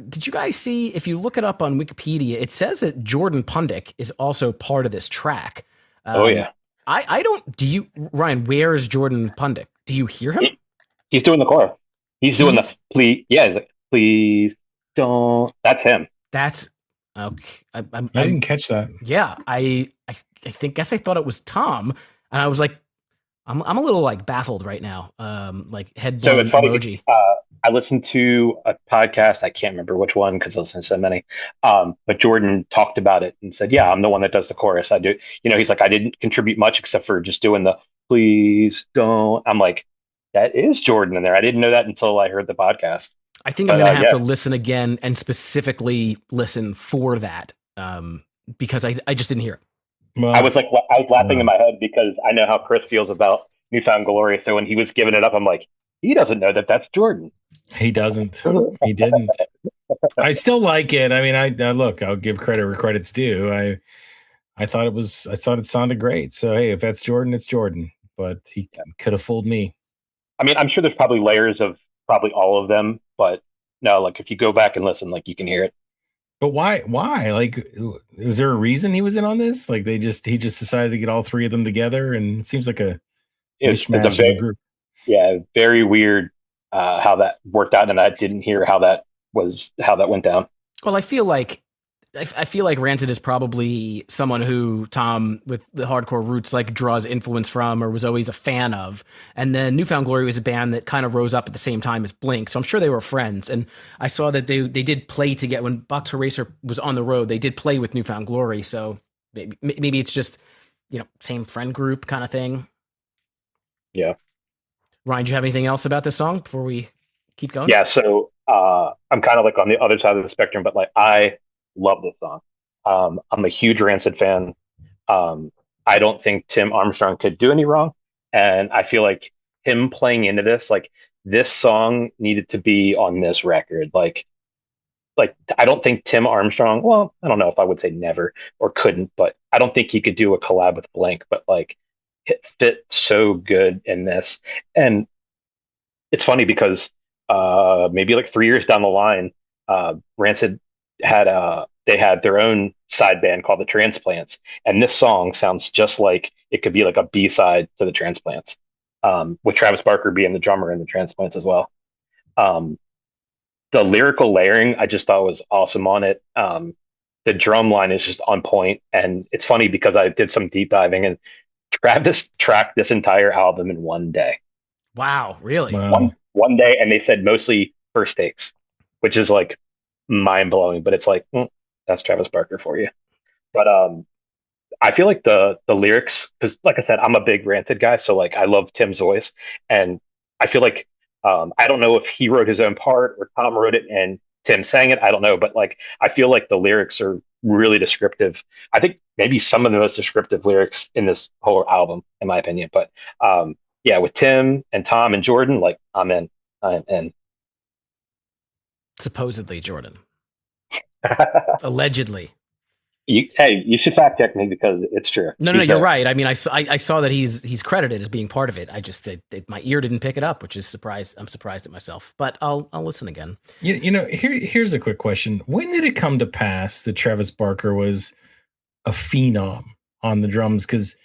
did you guys see, if you look it up on Wikipedia, it says that Jordan Pundik is also part of this track. Oh, yeah. I don't, do you, Ryan, where is Jordan Pundik? Do you hear him? He's doing the core. He's doing the please. Yeah, he's like, please don't. That's him. That's okay. I didn't catch that. Yeah, I guess I thought it was Tom, and I was like, I'm a little like baffled right now. Like head blown emoji. I listened to a podcast. I can't remember which one because I listen to so many. But Jordan talked about it and said, "Yeah, I'm the one that does the chorus. I do." He's like, "I didn't contribute much except for just doing the please don't." I'm like, that is Jordan in there. I didn't know that until I heard the podcast. I think I'm going to have to listen again and specifically listen for that because I just didn't hear it. Well, I was laughing in my head because I know how Chris feels about New Found Glory. So when he was giving it up, I'm like, he doesn't know that that's Jordan. He doesn't. He didn't. I still like it. I mean, I look. I'll give credit where credit's due. I thought it sounded great. So hey, if that's Jordan, it's Jordan. But he could have fooled me. I mean, I'm sure there's probably layers of probably all of them, but no, like if you go back and listen, like you can hear it. But why? Like, was there a reason he was in on this? Like he just decided to get all three of them together, and it seems like it's a group. Yeah, very weird how that worked out, and I didn't hear how that went down. Well, I feel like Rancid is probably someone who Tom, with the hardcore roots, like draws influence from or was always a fan of. And then New Found Glory was a band that kind of rose up at the same time as Blink. So I'm sure they were friends. And I saw that they did play together when Boxer Racer was on the road. They did play with New Found Glory. So maybe it's just, same friend group kind of thing. Yeah. Ryan, do you have anything else about this song before we keep going? Yeah. So I'm kind of like on the other side of the spectrum, but like I love this song. I'm a huge Rancid fan. I don't think Tim Armstrong could do any wrong. And I feel like him playing into this, like this song needed to be on this record. Like I don't think Tim Armstrong, well, I don't know if I would say never or couldn't, but I don't think he could do a collab with Blink, but like it fit so good in this. And it's funny because maybe like 3 years down the line, Rancid had their own side band called the Transplants, and this song sounds just like it could be like a B-side to the Transplants, with Travis Barker being the drummer in the Transplants as well. The lyrical layering I just thought was awesome on it. The drum line is just on point, and it's funny because I did some deep diving, and Travis tracked this entire album in one day. Wow, really? Wow. One day, and they said mostly first takes, which is like mind blowing, but it's like that's Travis Barker for you. But I feel like the lyrics, because like I said, I'm a big Rancid guy, so like I love Tim's voice, and I feel like I don't know if he wrote his own part or Tom wrote it and Tim sang it. I don't know, but like I feel like the lyrics are really descriptive. I think maybe some of the most descriptive lyrics in this whole album, in my opinion. But yeah, with Tim and Tom and Jordan, like I'm in. Supposedly Jordan. Allegedly. You should fact check me because it's true. No, you're right. I mean, I saw that he's credited as being part of it. I just my ear didn't pick it up, which is surprised. I'm surprised at myself, but I'll listen again. Here's a quick question: when did it come to pass that Travis Barker was a phenom on the drums? Because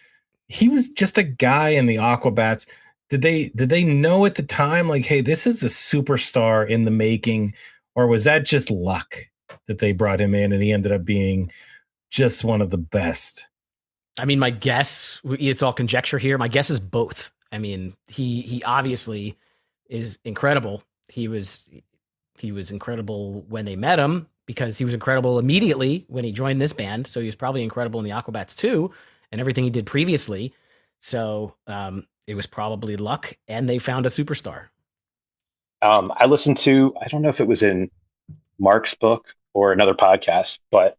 he was just a guy in the Aquabats. Did they know at the time, like, hey, this is a superstar in the making, or was that just luck that they brought him in and he ended up being just one of the best. I mean, my guess, it's all conjecture here. My guess is both. I mean, he obviously is incredible. He was incredible when they met him because he was incredible immediately when he joined this band. So he was probably incredible in the Aquabats too, and everything he did previously. So it was probably luck, and they found a superstar. I listened to, I don't know if it was in Mark's book or another podcast, but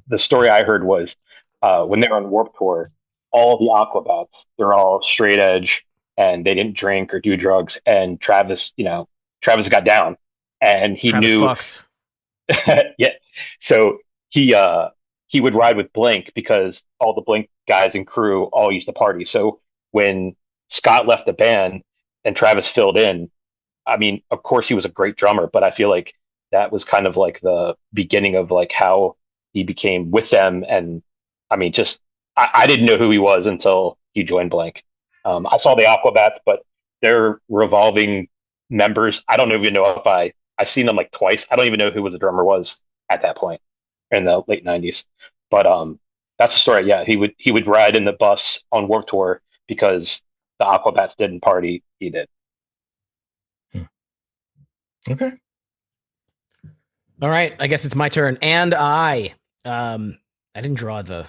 the story I heard was when they were on Warped Tour, all the Aquabats, they're all straight edge and they didn't drink or do drugs. And Travis got down and he Travis knew. Fucks. Yeah. So he would ride with Blink because all the Blink guys and crew all used to party. So when Scott left the band and Travis filled in, I mean, of course he was a great drummer, but I feel like that was kind of like the beginning of like how he became with them. And I mean, just I didn't know who he was until he joined Blink. I saw the Aquabats, but they're revolving members. I don't even know if I've seen them like twice. I don't even know who the drummer was at that point in the late '90s. But that's the story. Yeah, he would ride in the bus on Warped Tour because the Aquabats didn't party. He did. Okay. All right. I guess it's my turn. And I didn't draw the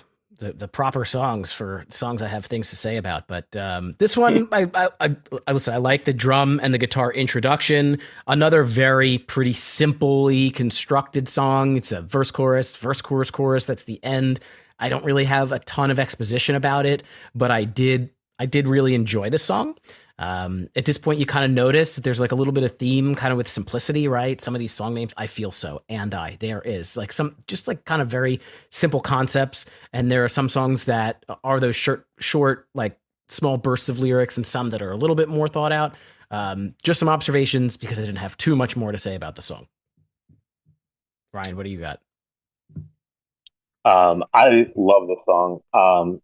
proper songs for songs I have things to say about, but this one, I listen, I like the drum and the guitar introduction. Another very pretty simply constructed song. It's a verse, chorus, chorus. That's the end. I don't really have a ton of exposition about it, but I did really enjoy the song. At this point, you kind of notice that there's like a little bit of theme kind of with simplicity, right? Some of these song names, I feel so, and there is like some just like kind of very simple concepts. And there are some songs that are those short, like small bursts of lyrics and some that are a little bit more thought out. Just some observations because I didn't have too much more to say about the song. Ryan, what do you got? I love the song.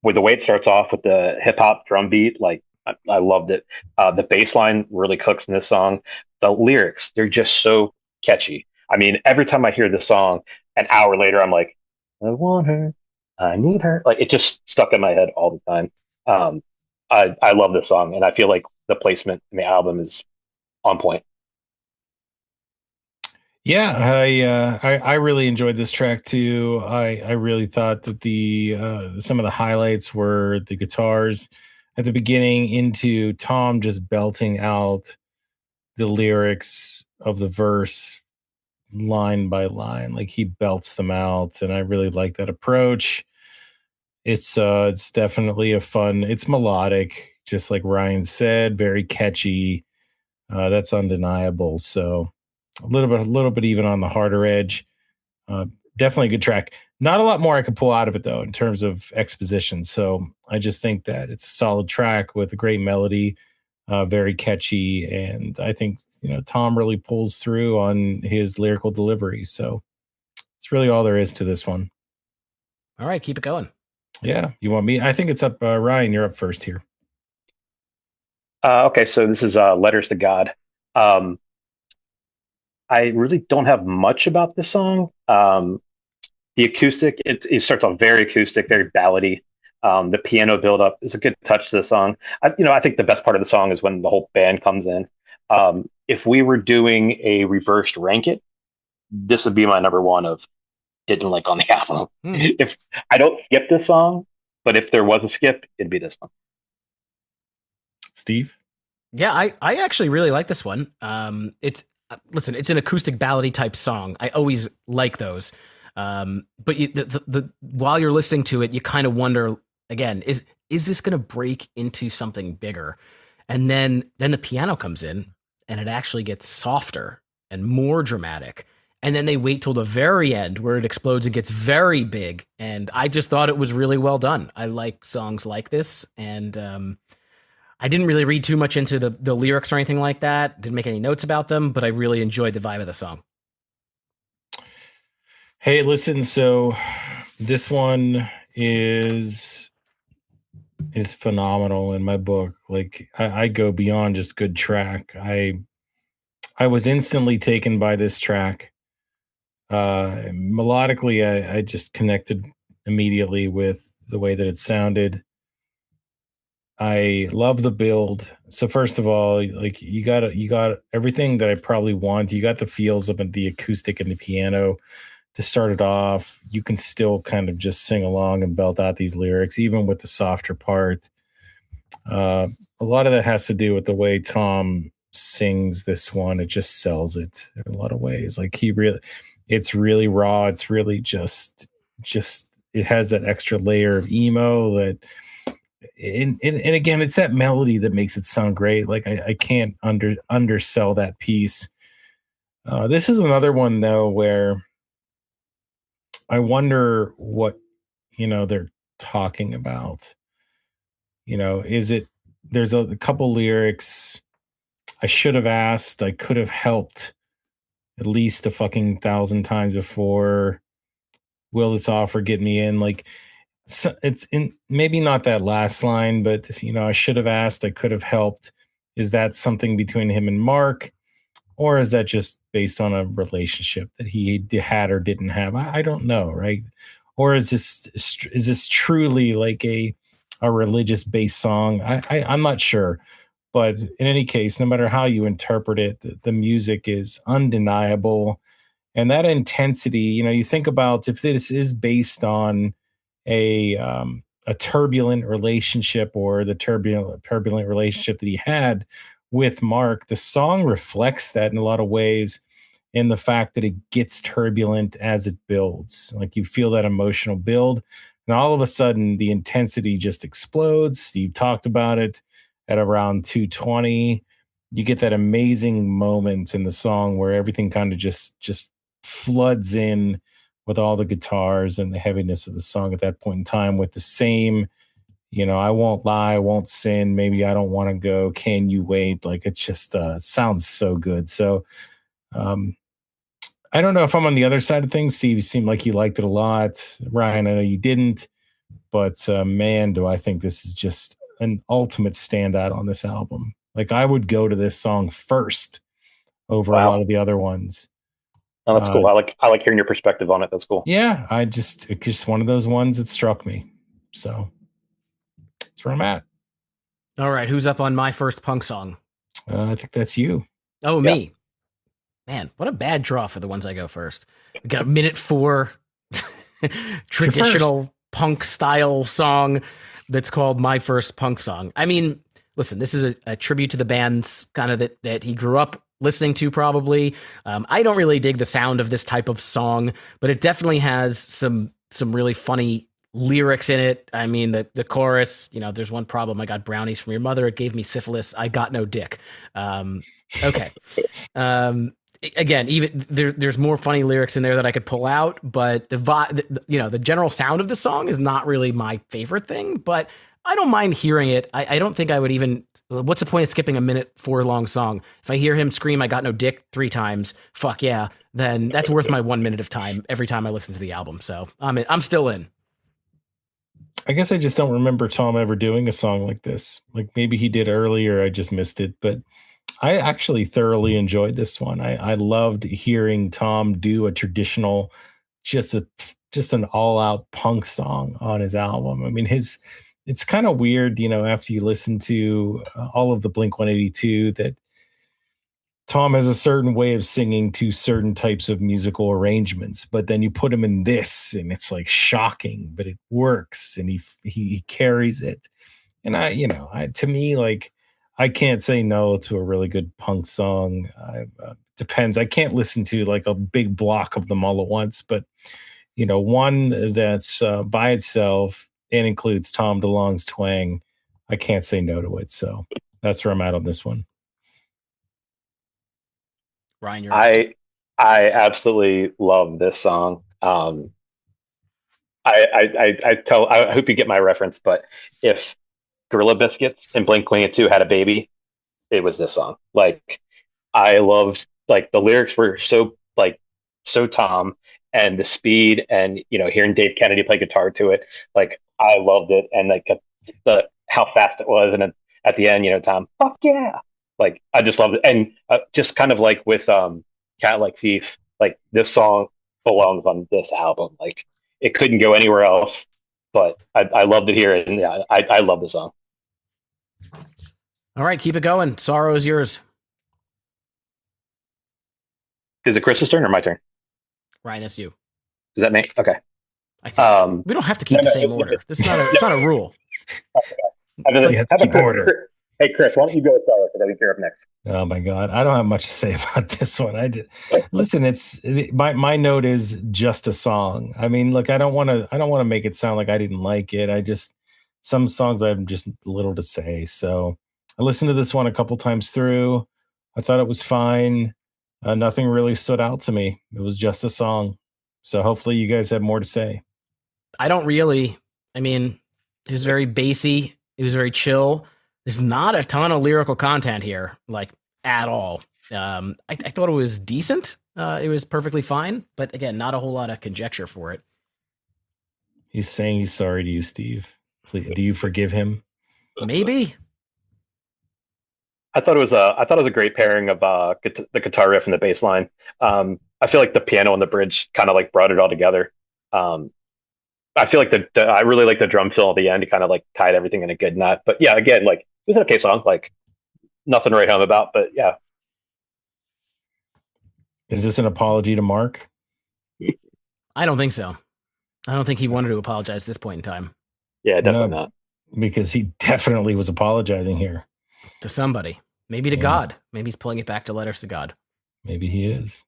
With the way it starts off with the hip hop drum beat, like I loved it. The bass line really cooks in this song. The lyrics, they're just so catchy. I mean, every time I hear this song, an hour later, I'm like, I want her, I need her. Like it just stuck in my head all the time. I love this song, and I feel like the placement in the album is on point. Yeah, I really enjoyed this track too. I really thought that some of the highlights were the guitars at the beginning into Tom just belting out the lyrics of the verse line by line, like he belts them out, and I really like that approach. It's definitely it's melodic, just like Ryan said, very catchy. That's undeniable. So a little bit even on the harder edge. Definitely a good track. Not a lot more I could pull out of it though in terms of exposition. So I just think that it's a solid track with a great melody, very catchy, and I think Tom really pulls through on his lyrical delivery. So it's really all there is to this one. All right, keep it going. Yeah, you want me? I think it's up. Ryan, you're up first here. Okay, so this is Letters to God. I really don't have much about this song. The acoustic, it starts off very acoustic, very ballady. The piano buildup is a good touch to the song. I think the best part of the song is when the whole band comes in. If we were doing a reversed rank it, this would be my number one of didn't like on the album. If I don't skip this song, but if there was a skip, it'd be this one. Steve? Yeah, I actually really like this one. It's an acoustic ballady type song. I always like those. But while you're listening to it, you kind of wonder again, is this going to break into something bigger? And then the piano comes in and it actually gets softer and more dramatic. And then they wait till the very end where it explodes and gets very big. And I just thought it was really well done. I like songs like this. And I didn't really read too much into the lyrics or anything like that. Didn't make any notes about them, but I really enjoyed the vibe of the song. Hey, listen, so this one is phenomenal in my book. Like I go beyond just good track. I was instantly taken by this track. Melodically, I just connected immediately with the way that it sounded. I love the build. So first of all, like you got everything that I probably want. You got the feels of the acoustic and the piano to start it off. You can still kind of just sing along and belt out these lyrics, even with the softer part. A lot of that has to do with the way Tom sings this one. It just sells it in a lot of ways. Like it's really raw. It's really just it has that extra layer of emo that and again, it's that melody that makes it sound great. Like I can't undersell that piece. This is another one though where I wonder what they're talking about. Is it? There's a couple lyrics. I should have asked. I could have helped at least a fucking thousand times before. Will this offer get me in? Like so it's in maybe not that last line, but I should have asked, I could have helped. Is that something between him and Mark, or is that just based on a relationship that he had or didn't have? I don't know, right? Or is this truly like a religious based song? I'm not sure, but in any case, no matter how you interpret it, the music is undeniable, and that intensity. You think about if this is based on a turbulent relationship or the turbulent relationship that he had with Mark. The song reflects that in a lot of ways in the fact that it gets turbulent as it builds. Like you feel that emotional build, and all of a sudden the intensity just explodes. Steve talked about it at around 220. You get that amazing moment in the song where everything kind of just floods in with all the guitars and the heaviness of the song at that point in time with the same, I won't lie, I won't sin, maybe I don't want to go, can you wait? Like it just sounds so good. So I don't know if I'm on the other side of things. Steve, you seemed like you liked it a lot. Ryan, I know you didn't, but man, do I think this is just an ultimate standout on this album. Like I would go to this song first over a lot of the other ones. Oh, that's cool. I like hearing your perspective on it. That's cool. Yeah, it's just one of those ones that struck me. So that's where I'm at. All right, who's up on my first punk song? I think that's you. Oh, yeah. Me. Man, what a bad draw for the ones I go first. We got a minute 4 traditional punk style song that's called My First Punk Song. I mean, listen, this is a tribute to the bands kind of that he grew up listening to probably. I don't really dig the sound of this type of song, but it definitely has some really funny lyrics in it. I mean, the chorus, there's one problem. I got brownies from your mother. It gave me syphilis. I got no dick. Okay. Again, even there's more funny lyrics in there that I could pull out, but the general sound of the song is not really my favorite thing, but I don't mind hearing it. I don't think I would even. What's the point of skipping a minute 4 long song? If I hear him scream, I got no dick 3 times, fuck yeah, then that's worth my 1 minute of time every time I listen to the album. So I'm still in. I guess I just don't remember Tom ever doing a song like this. Like maybe he did earlier, I just missed it. But I actually thoroughly enjoyed this one. I loved hearing Tom do a traditional, just an all out punk song on his album. I mean, it's kind of weird, after you listen to all of the Blink-182, that Tom has a certain way of singing to certain types of musical arrangements, but then you put him in this and it's like shocking, but it works and he carries it. And to me, like, I can't say no to a really good punk song. Depends. I can't listen to like a big block of them all at once, but one that's by itself and includes Tom DeLonge's twang, I can't say no to it. So that's where I'm at on this one. Ryan, you're I absolutely love this song. I hope you get my reference, but if Gorilla Biscuits and Blink-182 had a baby, it was this song. Like I loved, like the lyrics were so Tom, and the speed, and hearing Dave Kennedy play guitar to it, like I loved it, and like the how fast it was, and then at the end, Tom, fuck yeah, like I just loved it, and just kind of like with Cat Like Thief, like this song belongs on this album. Like it couldn't go anywhere else. But I loved it here, and yeah, I love the song. All right, keep it going. Sorrow is yours. Is it Chris's turn or my turn? Ryan, that's you. Is that me? Okay. I think we don't have to keep the same order. This is it's not a rule. Keep order. Hey, Chris, why don't you go with Sorrow so that we can hear up next? Oh my God, I don't have much to say about this one. Listen. My note is just a song. I mean, look, I don't want to make it sound like I didn't like it. Some songs I have just little to say. So I listened to this one a couple times through. I thought it was fine. Nothing really stood out to me. It was just a song. So hopefully you guys have more to say. I don't really. I mean, it was very bassy. It was very chill. There's not a ton of lyrical content here, like at all. I thought it was decent. It was perfectly fine, but again, not a whole lot of conjecture for it. He's saying he's sorry to you, Steve. Please, do you forgive him? Maybe. I thought it was a great pairing of the guitar riff and the bass line. I feel like the piano on the bridge kind of like brought it all together. I feel like I really like the drum fill at the end. It kind of like tied everything in a good knot. But yeah, again, like it was an okay song. Like nothing to write home about. But yeah. Is this an apology to Mark? I don't think so. I don't think he wanted to apologize at this point in time. Yeah, definitely not. Because he definitely was apologizing here. To somebody. Maybe to God. Maybe he's pulling it back to letters to God. Maybe he is.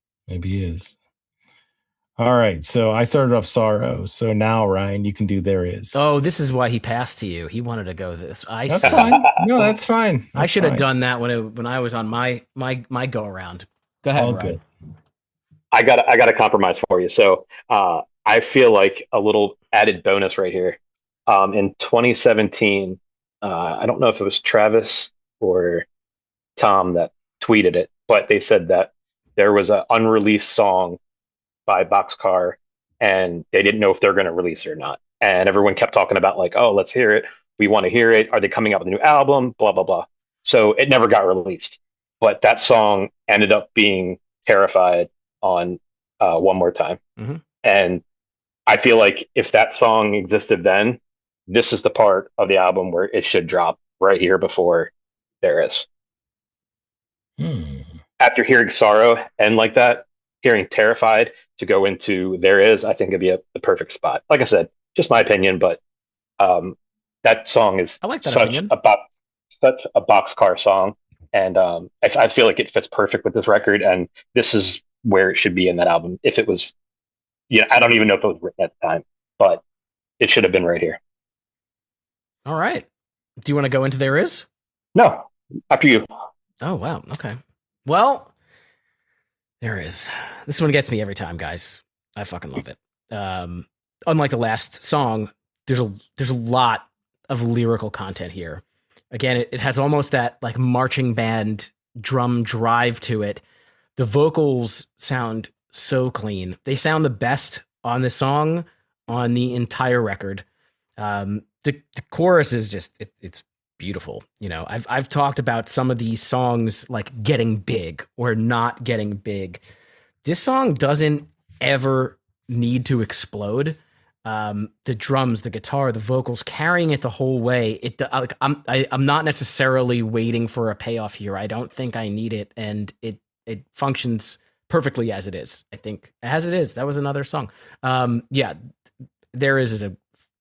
All right. So I started off Sorrow. So now, Ryan, you can do There Is. Oh, this is why he passed to you. He wanted to go this. That's fine. No, that's fine. I should have done that when I was on my go around. Go ahead, All Ryan. good. I got a compromise for you. So I feel like a little added bonus right here. In 2017, I don't know if it was Travis or Tom that tweeted it, but they said that there was an unreleased song by Boxcar and they didn't know if they're going to release it or not. And everyone kept talking about like, oh, let's hear it. We want to hear it. Are they coming out with a new album? Blah, blah, blah. So it never got released. But that song ended up being Terrified on One More Time. Mm-hmm. And I feel like if that song existed then, this is the part of the album where it should drop right here before There Is. After hearing Sorrow end like that, hearing Terrified to go into There Is, I think it'd be the perfect spot. Like I said, just my opinion, but that song is such a Boxcar song. And I feel like it fits perfect with this record. And this is where it should be in that album. If it was, I don't even know if it was written at the time, but it should have been right here. All right. Do you want to go into There Is? No, after you. Oh, wow. Okay. Well, There Is. This one gets me every time, guys. I fucking love it. Unlike the last song, there's a lot of lyrical content here. Again, it has almost that like marching band drum drive to it. The vocals sound so clean. They sound the best on the song on the entire record. The chorus is just it's beautiful. I've talked about some of these songs like getting big or not getting big. This song doesn't ever need to explode. The drums, the guitar, the vocals carrying it the whole way. I'm not necessarily waiting for a payoff here. I don't think I need it, and it functions perfectly as it is. I think as it is. That was another song. There is a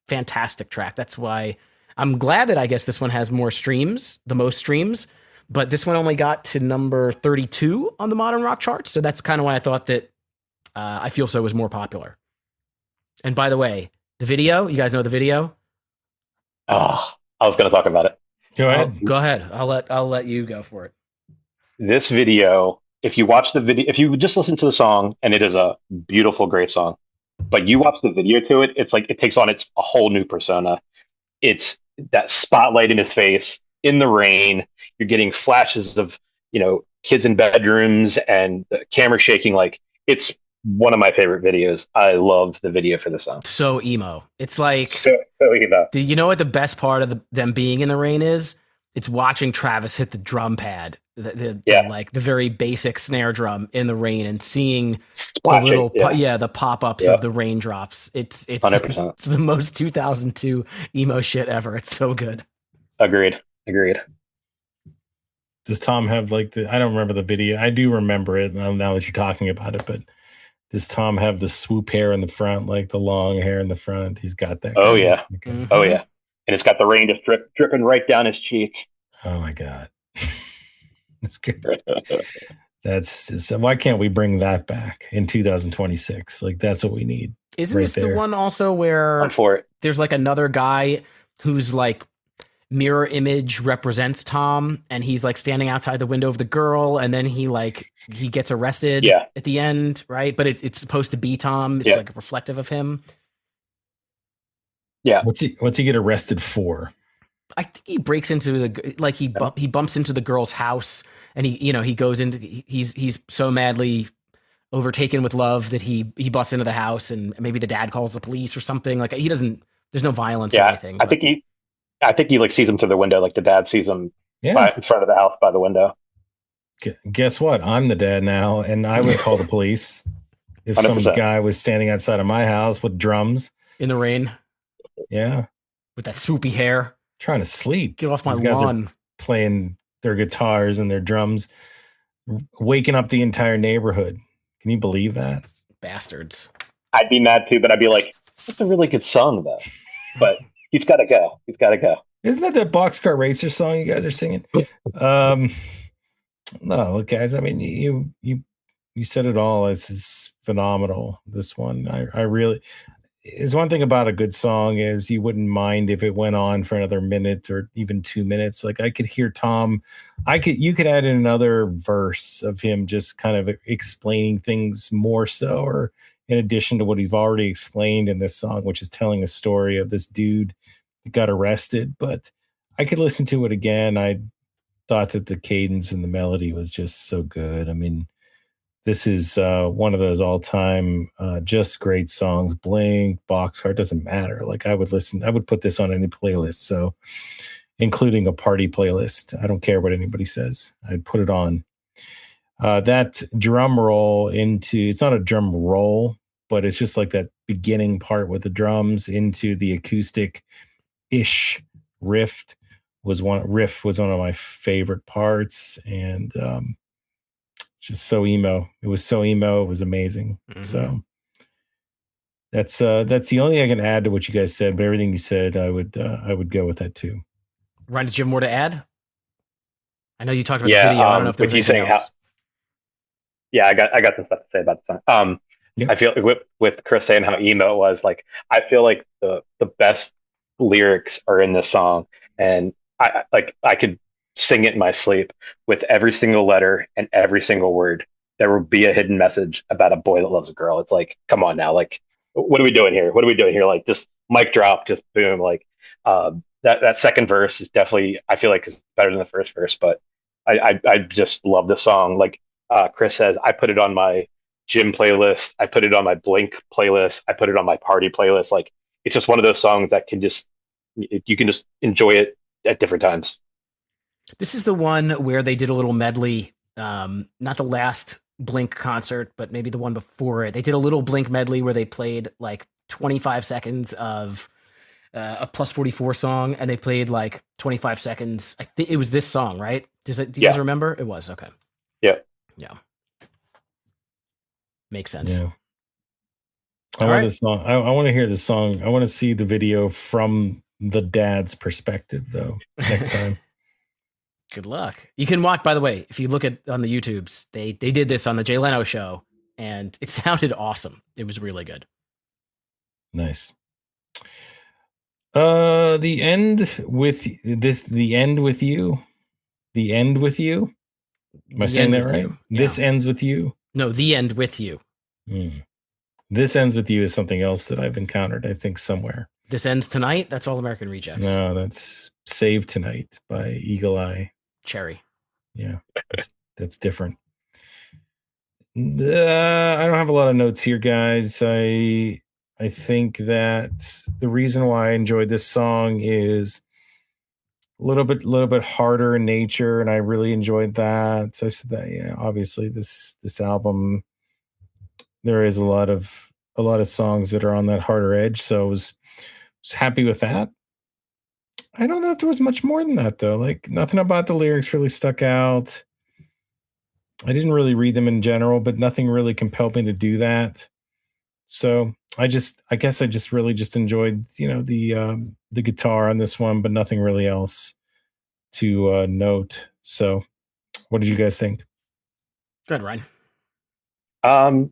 fantastic track. That's why I'm glad that I guess this one has more streams, the most streams, but this one only got to number 32 on the modern rock charts. So that's kind of why I thought that I Feel So was more popular. And by the way, the video, you guys know the video? Oh, I was going to talk about it. Go ahead. Go ahead. I'll let you go for it. This video, if you watch the video, if you just listen to the song, and it is a beautiful, great song, but you watch the video to it, it's like it takes on a whole new persona. It's that spotlight in his face in the rain. You're getting flashes of, kids in bedrooms and the camera shaking. Like it's one of my favorite videos. I love the video for the song. So emo. It's like, so emo. Do you know what the best part of them being in the rain is? it's watching Travis hit the drum pad, like the very basic snare drum in the rain, and seeing Splashing, the little the pop-ups of the raindrops. It's 100%. It's the most 2002 emo shit ever. It's so good. Agreed. Does Tom have like I don't remember the video. I do remember it now that you're talking about it, but does Tom have the swoop hair in the front, like the long hair in the front? He's got that. Oh yeah. Okay. Mm-hmm. Oh yeah. And it's got the rain just dripping right down his cheek. Oh my God. That's good. Why can't we bring that back in 2026? Like that's what we need. Isn't this the one also where I'm for it. There's like another guy who's like mirror image represents Tom, and he's like standing outside the window of the girl, and then he gets arrested at the end, right? But it's supposed to be Tom. It's like reflective of him. Yeah. What's he get arrested for? I think he breaks into he bumps into the girl's house, and he goes into he's so madly overtaken with love that he busts into the house, and maybe the dad calls the police or something. Like he doesn't. There's no violence or anything. I think he like sees him through the window, like the dad sees him in front of the house by the window. Guess what? I'm the dad now, and I would call the police if 100%. some guy was standing outside of my house with drums in the rain. Yeah, with that swoopy hair, trying to sleep. Get off my lawn. Playing their guitars and their drums, waking up the entire neighborhood. Can you believe that? Bastards. I'd be mad too, but I'd be like, that's a really good song though. But he's got to go. Isn't that Boxcar Racer song you guys are singing? No, look, guys. I mean, you said it all. This is phenomenal. This one, I really. Is one thing about a good song is you wouldn't mind if it went on for another minute or even 2 minutes. Like I could hear Tom. You could add in another verse of him just kind of explaining things more so, or in addition to what he's already explained in this song, which is telling a story of this dude that got arrested. But I could listen to it again. I thought that the cadence and the melody was just so good. I mean, this is one of those all-time just great songs. Blink, Boxcar, doesn't matter. Like I would put this on any playlist. So including a party playlist. I don't care what anybody says. I'd put it on. That drum roll it's not a drum roll, but it's just like that beginning part with the drums into the acoustic-ish riff was one of my favorite parts. And just so emo. It was so emo. It was amazing. Mm-hmm. So that's the only thing I can add to what you guys said. But everything you said, I would go with that too. Ryan, did you have more to add? I know you talked about the video. I don't know if there was anything else. I got some stuff to say about the song. I feel with Chris saying how emo it was, like I feel like the best lyrics are in this song, and I could sing it in my sleep with every single letter and every single word. There will be a hidden message about a boy that loves a girl. It's like, come on now. Like, what are we doing here? Like, just mic drop, just boom. Like, that second verse is definitely, I feel like, is better than the first verse, but I just love the song. Like, Chris says, I put it on my gym playlist. I put it on my Blink playlist. I put it on my party playlist. Like, it's just one of those songs that you can just enjoy it at different times. This is the one where they did a little medley, not the last Blink concert, but maybe the one before it. They did a little Blink medley where they played like 25 seconds of a Plus 44 song, and they played like 25 seconds. I think it was this song, right? Do you guys remember? It was, okay. Yeah. Makes sense. Yeah. I want to hear this song. I want to see the video from the dad's perspective, though, next time. Good luck. You can watch, by the way, if you look at on the YouTubes, they did this on the Jay Leno show, and it sounded awesome. It was really good. Nice. The end with you. Am I saying that right? Yeah. This ends with you. No, the end with you. This ends with you is something else that I've encountered, I think, somewhere. This ends tonight. That's All American Rejects. No, that's Save Tonight by Eagle Eye Cherry. Yeah, that's different. I don't have a lot of notes here, guys. I think that the reason why I enjoyed this song is little bit harder in nature, and I really enjoyed that. So I said that, yeah, obviously this album, there is a lot of songs that are on that harder edge. So I was happy with that. I don't know if there was much more than that though. Like nothing about the lyrics really stuck out. I didn't really read them in general, but nothing really compelled me to do that. So I guess I just really just enjoyed, the guitar on this one, but nothing really else to note. So, what did you guys think? Good, Ryan. I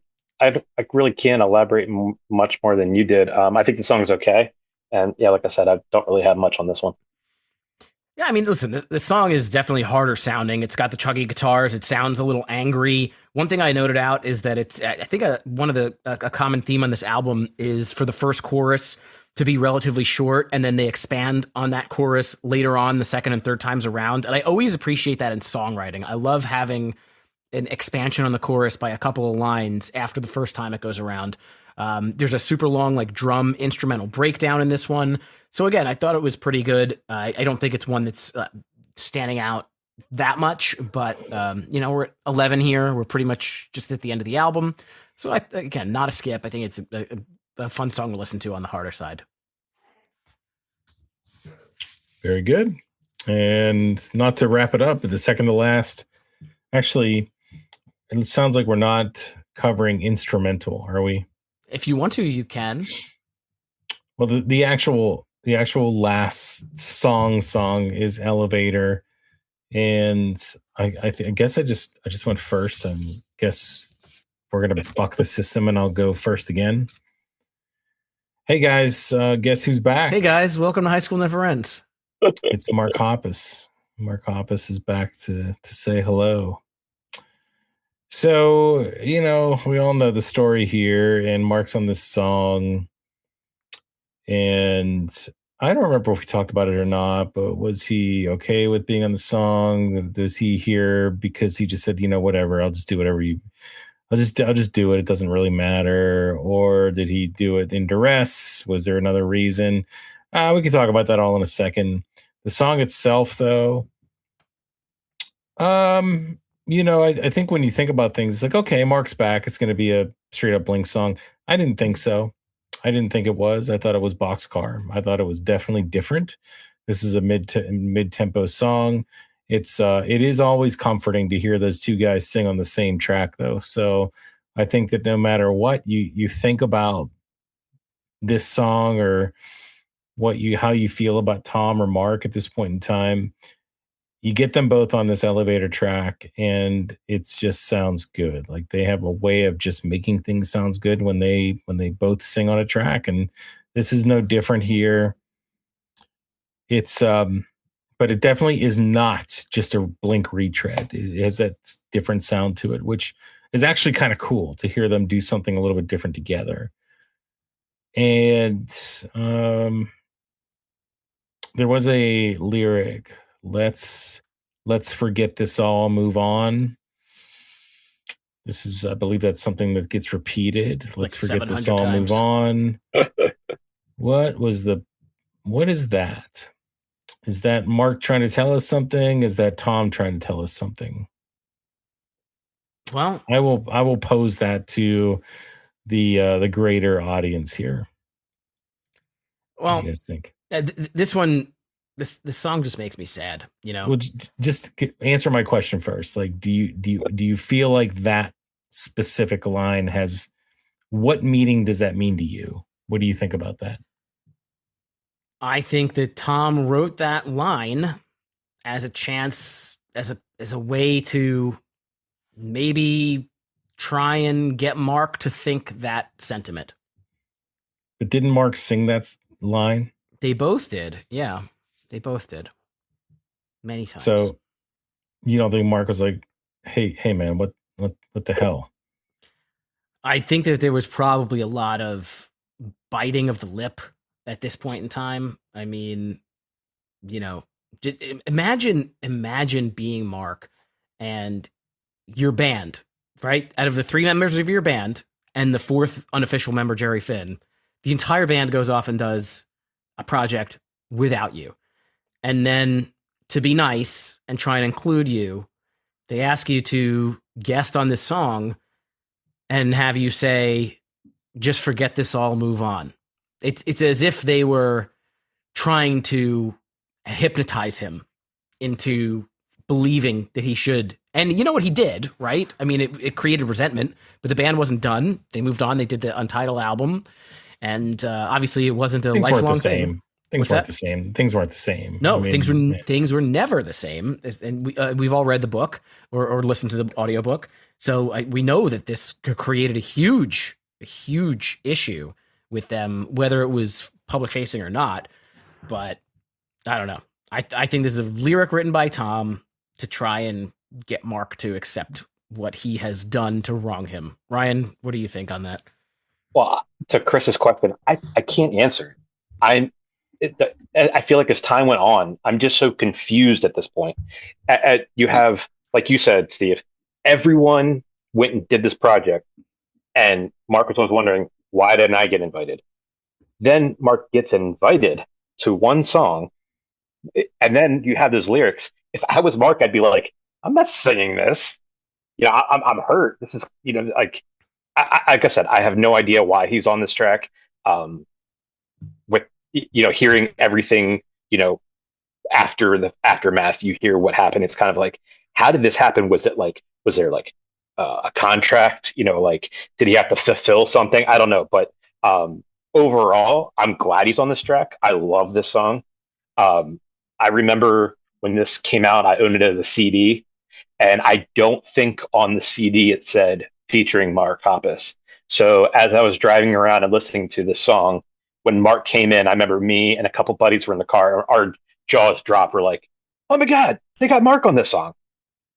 really can't elaborate much more than you did. I think the song is okay, and yeah, like I said, I don't really have much on this one. Yeah, I mean, listen, the song is definitely harder sounding. It's got the chuggy guitars. It sounds a little angry. One thing I noted out is that I think one of a common theme on this album is for the first chorus to be relatively short, and then they expand on that chorus later on the second and third times around. And I always appreciate that in songwriting. I love having an expansion on the chorus by a couple of lines after the first time it goes around. There's a super long like drum instrumental breakdown in this one. So again, I thought it was pretty good. I don't think it's one that's standing out that much, but we're at 11 here. We're pretty much just at the end of the album. So again, not a skip. I think it's a fun song to listen to on the harder side. Very good. And not to wrap it up, but the second to last, actually, it sounds like we're not covering instrumental, are we? If you want to, you can. Well, the actual last song is Elevator, and I guess I just went first. I guess we're gonna buck the system, and I'll go first again. Hey guys, guess who's back? Hey guys, welcome to High School Never Ends. It's Mark Hoppus. Mark Hoppus is back to say hello. So, we all know the story here, and Mark's on this song. And I don't remember if we talked about it or not, but was he okay with being on the song? Does he hear because he just said, whatever, I'll just do whatever I'll just do it. It doesn't really matter. Or did he do it in duress? Was there another reason? We can talk about that all in a second. The song itself, though, I think when you think about things, it's like, okay, Mark's back. It's going to be a straight up Blink song. I didn't think so. I didn't think it was. I thought it was Boxcar. I thought it was definitely different. This is a mid tempo song. It is always comforting to hear those two guys sing on the same track, though. So I think that no matter what you think about this song or how you feel about Tom or Mark at this point in time, you get them both on this Elevator track and it just sounds good. Like they have a way of just making things sounds good when they both sing on a track. And this is no different here. It's, but it definitely is not just a Blink retread. It has that different sound to it, which is actually kind of cool to hear them do something a little bit different together. And, there was a lyric, let's forget this all, move on. This is, I believe that's something that gets repeated. Let's like forget this all, times. move on. What is that? Is that Mark trying to tell us something? Is that Tom trying to tell us something? Well, I will pose that to the greater audience here. Well, what do you guys think? This song just makes me sad, Well, just answer my question first. Like, do you feel like that specific line has, what meaning does that mean to you? What do you think about that? I think that Tom wrote that line as a chance, as a way to maybe try and get Mark to think that sentiment. But didn't Mark sing that line? They both did. Yeah, they both did. Many times. So, you don't think Mark was like, hey man, what the hell? I think that there was probably a lot of biting of the lip at this point in time. I mean, imagine being Mark and your band, right? Out of the three members of your band and the fourth unofficial member, Jerry Finn, the entire band goes off and does a project without you. And then to be nice and try and include you, they ask you to guest on this song and have you say, just forget this all, move on. It's as if they were trying to hypnotize him into believing that he should. And you know what he did, right? I mean, it created resentment, but the band wasn't done. They moved on. They did the Untitled album. And obviously it wasn't a lifelong thing. Things weren't the same. Things weren't the same. No, things were never the same. And we've all read the book or listened to the audiobook. So we know that this created a huge issue with them, whether it was public facing or not. But I don't know. I think this is a lyric written by Tom to try and get Mark to accept what he has done to wrong him. Ryan, what do you think on that? Well, to Chris's question, I can't answer. I feel like as time went on, I'm just so confused at this point. You have, like you said, Steve, everyone went and did this project, and Marcus was wondering, why didn't I get invited? Then Mark gets invited to one song, and then you have those lyrics. If I was Mark, I'd be like, I'm not singing this. I'm hurt. This is, like I said, I have no idea why he's on this track. With hearing everything, after the aftermath, you hear what happened. It's kind of like, how did this happen? Was there a contract? Did he have to fulfill something? I don't know. But overall, I'm glad he's on this track. I love this song. I remember when this came out, I owned it as a CD, and I don't think on the CD it said featuring Mark Hoppus. So as I was driving around and listening to this song, when Mark came in, I remember me and a couple buddies were in the car. Our jaws dropped. We're like, "Oh my God, they got Mark on this song!"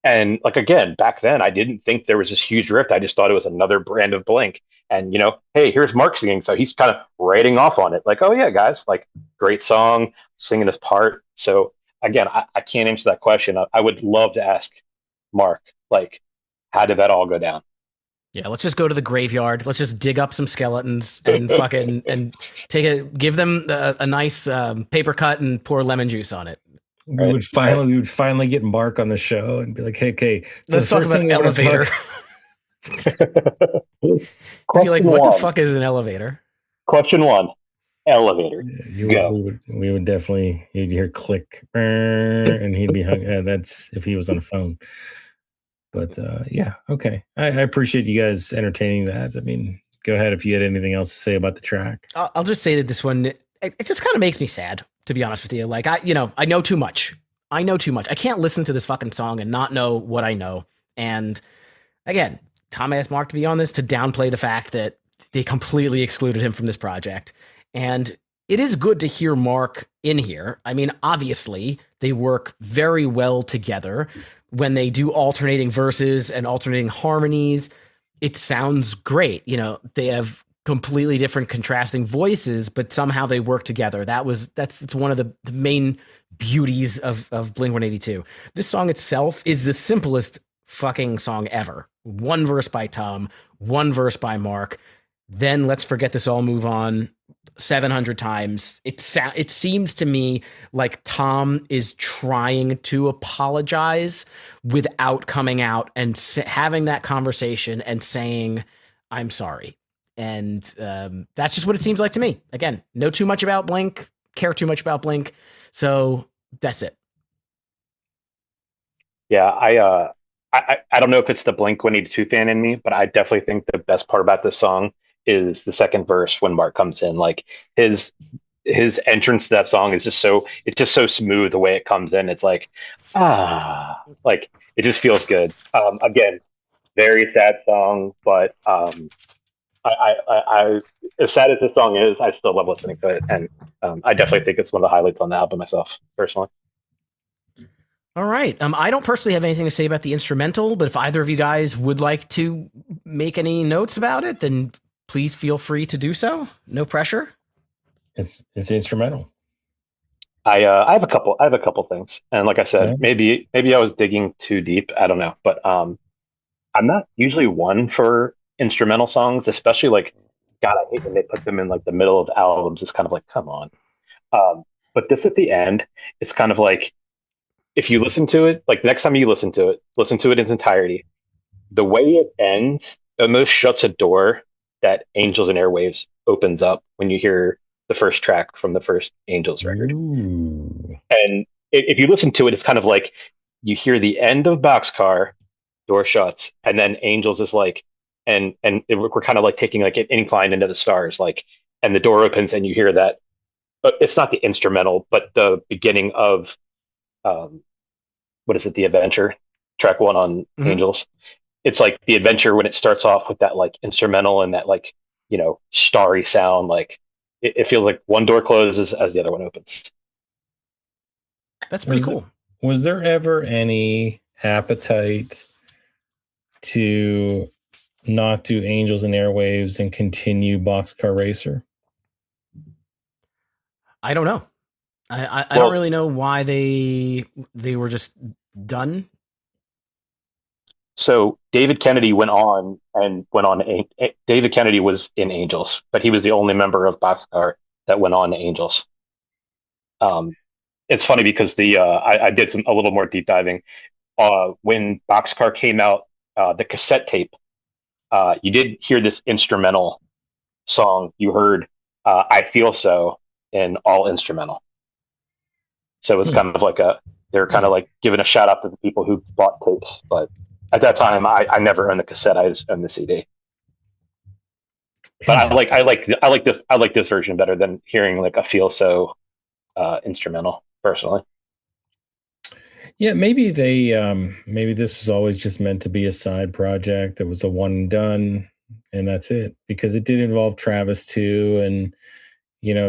And again, back then, I didn't think there was this huge rift. I just thought it was another brand of Blink. And hey, here's Mark singing, so he's kind of rating off on it, like, "Oh yeah, guys, great song, singing his part." So again, I can't answer that question. I would love to ask Mark, how did that all go down? Yeah, let's just go to the graveyard. Let's just dig up some skeletons and fucking and give them a nice paper cut and pour lemon juice on it. We would finally get Mark on the show and be like, "Hey, let's talk about an elevator." I'd be like, "What the fuck is an elevator?" Question 1. Elevator. We would definitely, you'd hear click and he'd be hung. That's if he was on the phone. But yeah, okay. I appreciate you guys entertaining that. I mean, go ahead if you had anything else to say about the track. I'll just say that this one, it just kind of makes me sad, to be honest with you. I know too much. I can't listen to this fucking song and not know what I know. And again, Tom asked Mark to be on this to downplay the fact that they completely excluded him from this project. And it is good to hear Mark in here. I mean, obviously, they work very well together. When they do alternating verses and alternating harmonies, it sounds great. They have completely different contrasting voices, but somehow they work together. That's one of the main beauties of Blink-182. This song itself is the simplest fucking song ever. One verse by Tom, one verse by Mark. Then let's forget this all, move on 700 times. It seems to me like Tom is trying to apologize without coming out and having that conversation and saying, "I'm sorry." And that's just what it seems like to me. Again, know too much about Blink, care too much about Blink. So that's it. Yeah, I don't know if it's the Blink-182 fan in me, but I definitely think the best part about this song is the second verse when Mark comes in. His entrance to that song is just so smooth the way it comes in. It's it just feels good. Again, very sad song, but I as sad as this song is, I still love listening to it, and I definitely think it's one of the highlights on the album myself, personally. All right. I don't personally have anything to say about the instrumental, but if either of you guys would like to make any notes about it, then please feel free to do so. No pressure. It's instrumental. I have a couple things, and like I said, maybe I was digging too deep. I don't know, but I'm not usually one for instrumental songs, especially God, I hate when they put them in the middle of albums. It's kind of come on. But this at the end, it's kind of if you listen to it, like the next time you listen to it in its entirety. The way it ends almost shuts a door that Angels and Airwaves opens up when you hear the first track from the first Angels record. Ooh. And if you listen to it, it's kind of like you hear the end of Boxcar, door shuts, and then Angels is like, we're kind of like taking like an incline into the stars, like, and the door opens and you hear that. But it's not the instrumental, but the beginning of, what is it? The Adventure, track 1 on Angels. It's like the Adventure when it starts off with that like instrumental and that like, starry sound. Like it feels like one door closes as the other one opens. That's pretty cool. Was there ever any appetite to not do Angels and Airwaves and continue Boxcar Racer? I don't know. I don't really know why they were just done. So David Kennedy David Kennedy was in Angels, but he was the only member of Boxcar that went on to Angels. It's funny because I did a little more deep diving. When Boxcar came out, the cassette tape, you did hear this instrumental song. You heard "I Feel So" in all instrumental. So it was kind of like they're kind of like giving a shout out to the people who bought tapes. But at that time, I never owned the cassette. I just owned the CD. But I like this version better than hearing like a "Feel So" instrumental personally. Yeah, maybe maybe this was always just meant to be a side project that was a one and done, and that's it. Because it did involve Travis too, and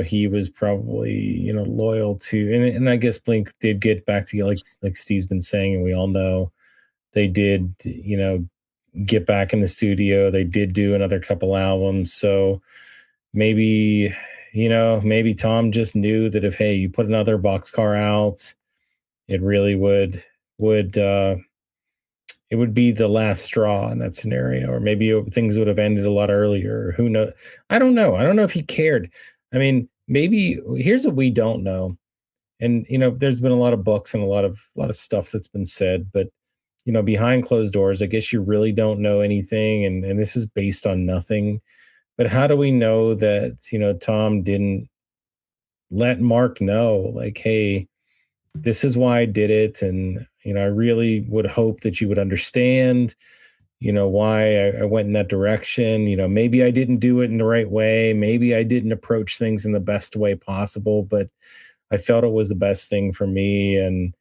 he was probably loyal to, and I guess Blink did get back to, like Steve's been saying, and we all know they did get back in the studio. They did do another couple albums, so maybe Tom just knew that if you put another Boxcar out, it really would it would be the last straw in that scenario, or maybe things would have ended a lot earlier. Who knows? I don't know if he cared. I mean, maybe here's what we don't know. And, there's been a lot of books and a lot of stuff that's been said, but, behind closed doors, I guess you really don't know anything. And this is based on nothing. But how do we know that, Tom didn't let Mark know, like, hey, this is why I did it. And, I really would hope that you would understand, why I went in that direction. Maybe I didn't do it in the right way. Maybe I didn't approach things in the best way possible, but I felt it was the best thing for me. And,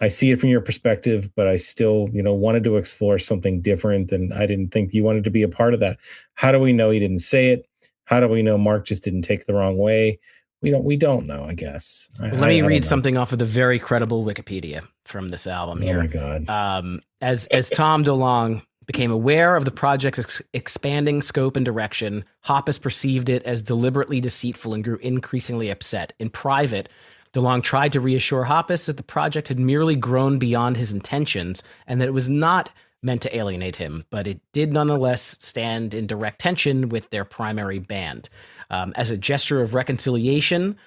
I see it from your perspective, but I still, wanted to explore something different. And I didn't think you wanted to be a part of that. How do we know he didn't say it? How do we know Mark just didn't take it the wrong way? We don't know, I guess. Let me read something off of the very credible Wikipedia from this album here. Oh my God. As Tom DeLonge became aware of the project's expanding scope and direction, Hoppus perceived it as deliberately deceitful and grew increasingly upset. In private, DeLonge tried to reassure Hoppus that the project had merely grown beyond his intentions and that it was not meant to alienate him, but it did nonetheless stand in direct tension with their primary band. As a gesture of reconciliation,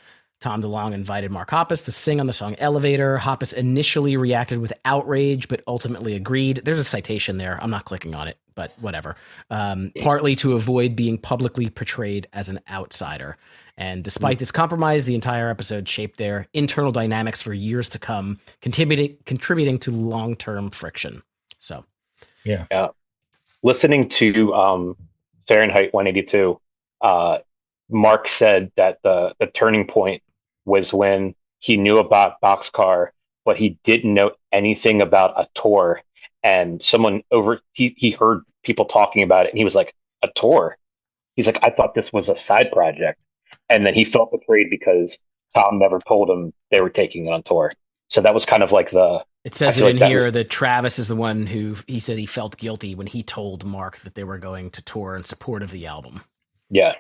Tom DeLonge invited Mark Hoppus to sing on the song Elevator. Hoppus initially reacted with outrage, but ultimately agreed. There's a citation there. I'm not clicking on it, but whatever. Partly to avoid being publicly portrayed as an outsider. And despite this compromise, the entire episode shaped their internal dynamics for years to come, contributing to long-term friction. So, yeah. Listening to Fahrenheit 182, Mark said that the turning point was when he knew about Boxcar, but he didn't know anything about a tour. And he heard people talking about it, and he was like, "A tour?" He's like, "I thought this was a side project." And then he felt betrayed because Tom never told him they were taking it on tour. So that was kind of like it says it in here that Travis is the one who he said he felt guilty when he told Mark that they were going to tour in support of the album. Yeah.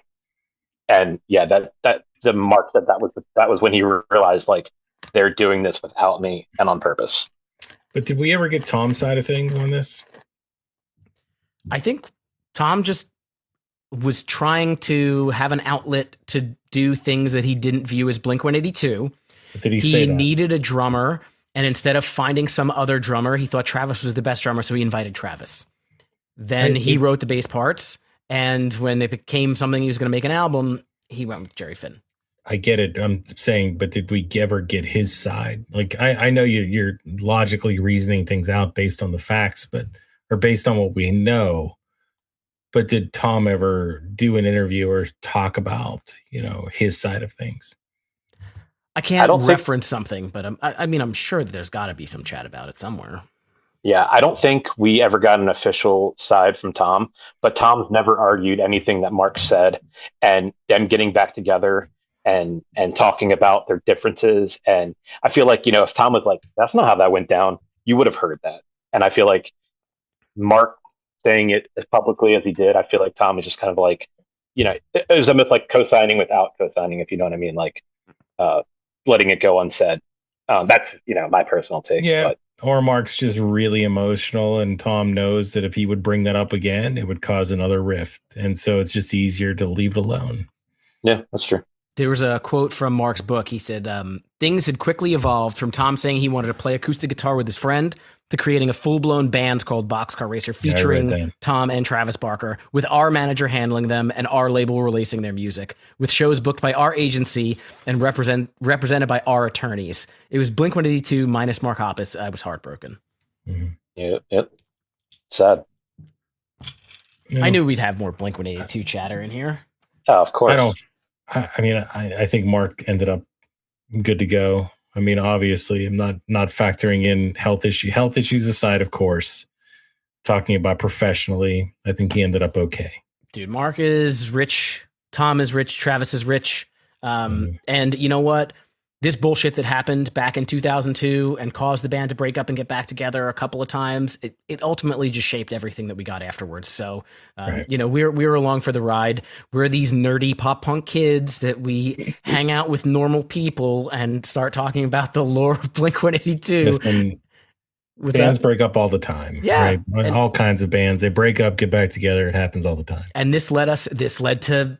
And yeah, that the Mark said that was when he realized like they're doing this without me and on purpose. But did we ever get Tom's side of things on this? I think Tom just was trying to have an outlet to do things that he didn't view as Blink-182. Did he say that? needed a drummer, and instead of finding some other drummer, he thought Travis was the best drummer, so he invited Travis. Then he wrote the bass parts, and when it became something he was going to make an album, he went with Jerry Finn. I get it. I'm saying, but did we ever get his side? Like, I know you're logically reasoning things out based on the facts, or based on what we know. But did Tom ever do an interview or talk about, his side of things? I can't reference something, but I'm sure that there's got to be some chat about it somewhere. Yeah, I don't think we ever got an official side from Tom, but Tom's never argued anything that Mark said, and them getting back together and talking about their differences. And I feel like, if Tom was like, that's not how that went down, you would have heard that. And I feel like Mark saying it as publicly as he did, I feel like Tom is just kind of like, it was almost like co-signing without co-signing, if you know what I mean, like letting it go unsaid. That's, my personal take. Yeah. But. Or Mark's just really emotional, and Tom knows that if he would bring that up again, it would cause another rift. And so it's just easier to leave it alone. Yeah, that's true. There was a quote from Mark's book. He said, things had quickly evolved from Tom saying he wanted to play acoustic guitar with his friend to creating a full-blown band called Boxcar Racer featuring Tom and Travis Barker, with our manager handling them and our label releasing their music, with shows booked by our agency and represented by our attorneys. It was Blink-182 minus Mark Hoppus. I was heartbroken. Mm-hmm. Yep. Sad. I knew we'd have more Blink-182 chatter in here. Oh, of course. I think Mark ended up good to go. I mean, obviously, I'm not factoring in health issues aside, of course. Talking about professionally, I think he ended up okay. Dude, Mark is rich. Tom is rich. Travis is rich. And you know what? This bullshit that happened back in 2002 and caused the band to break up and get back together a couple of times, it ultimately just shaped everything that we got afterwards. So, we're along for the ride. We're these nerdy pop punk kids that we hang out with normal people and start talking about the lore of Blink-182. Bands break up all the time. Yeah. Right? All kinds of bands. They break up, get back together. It happens all the time. And this led to,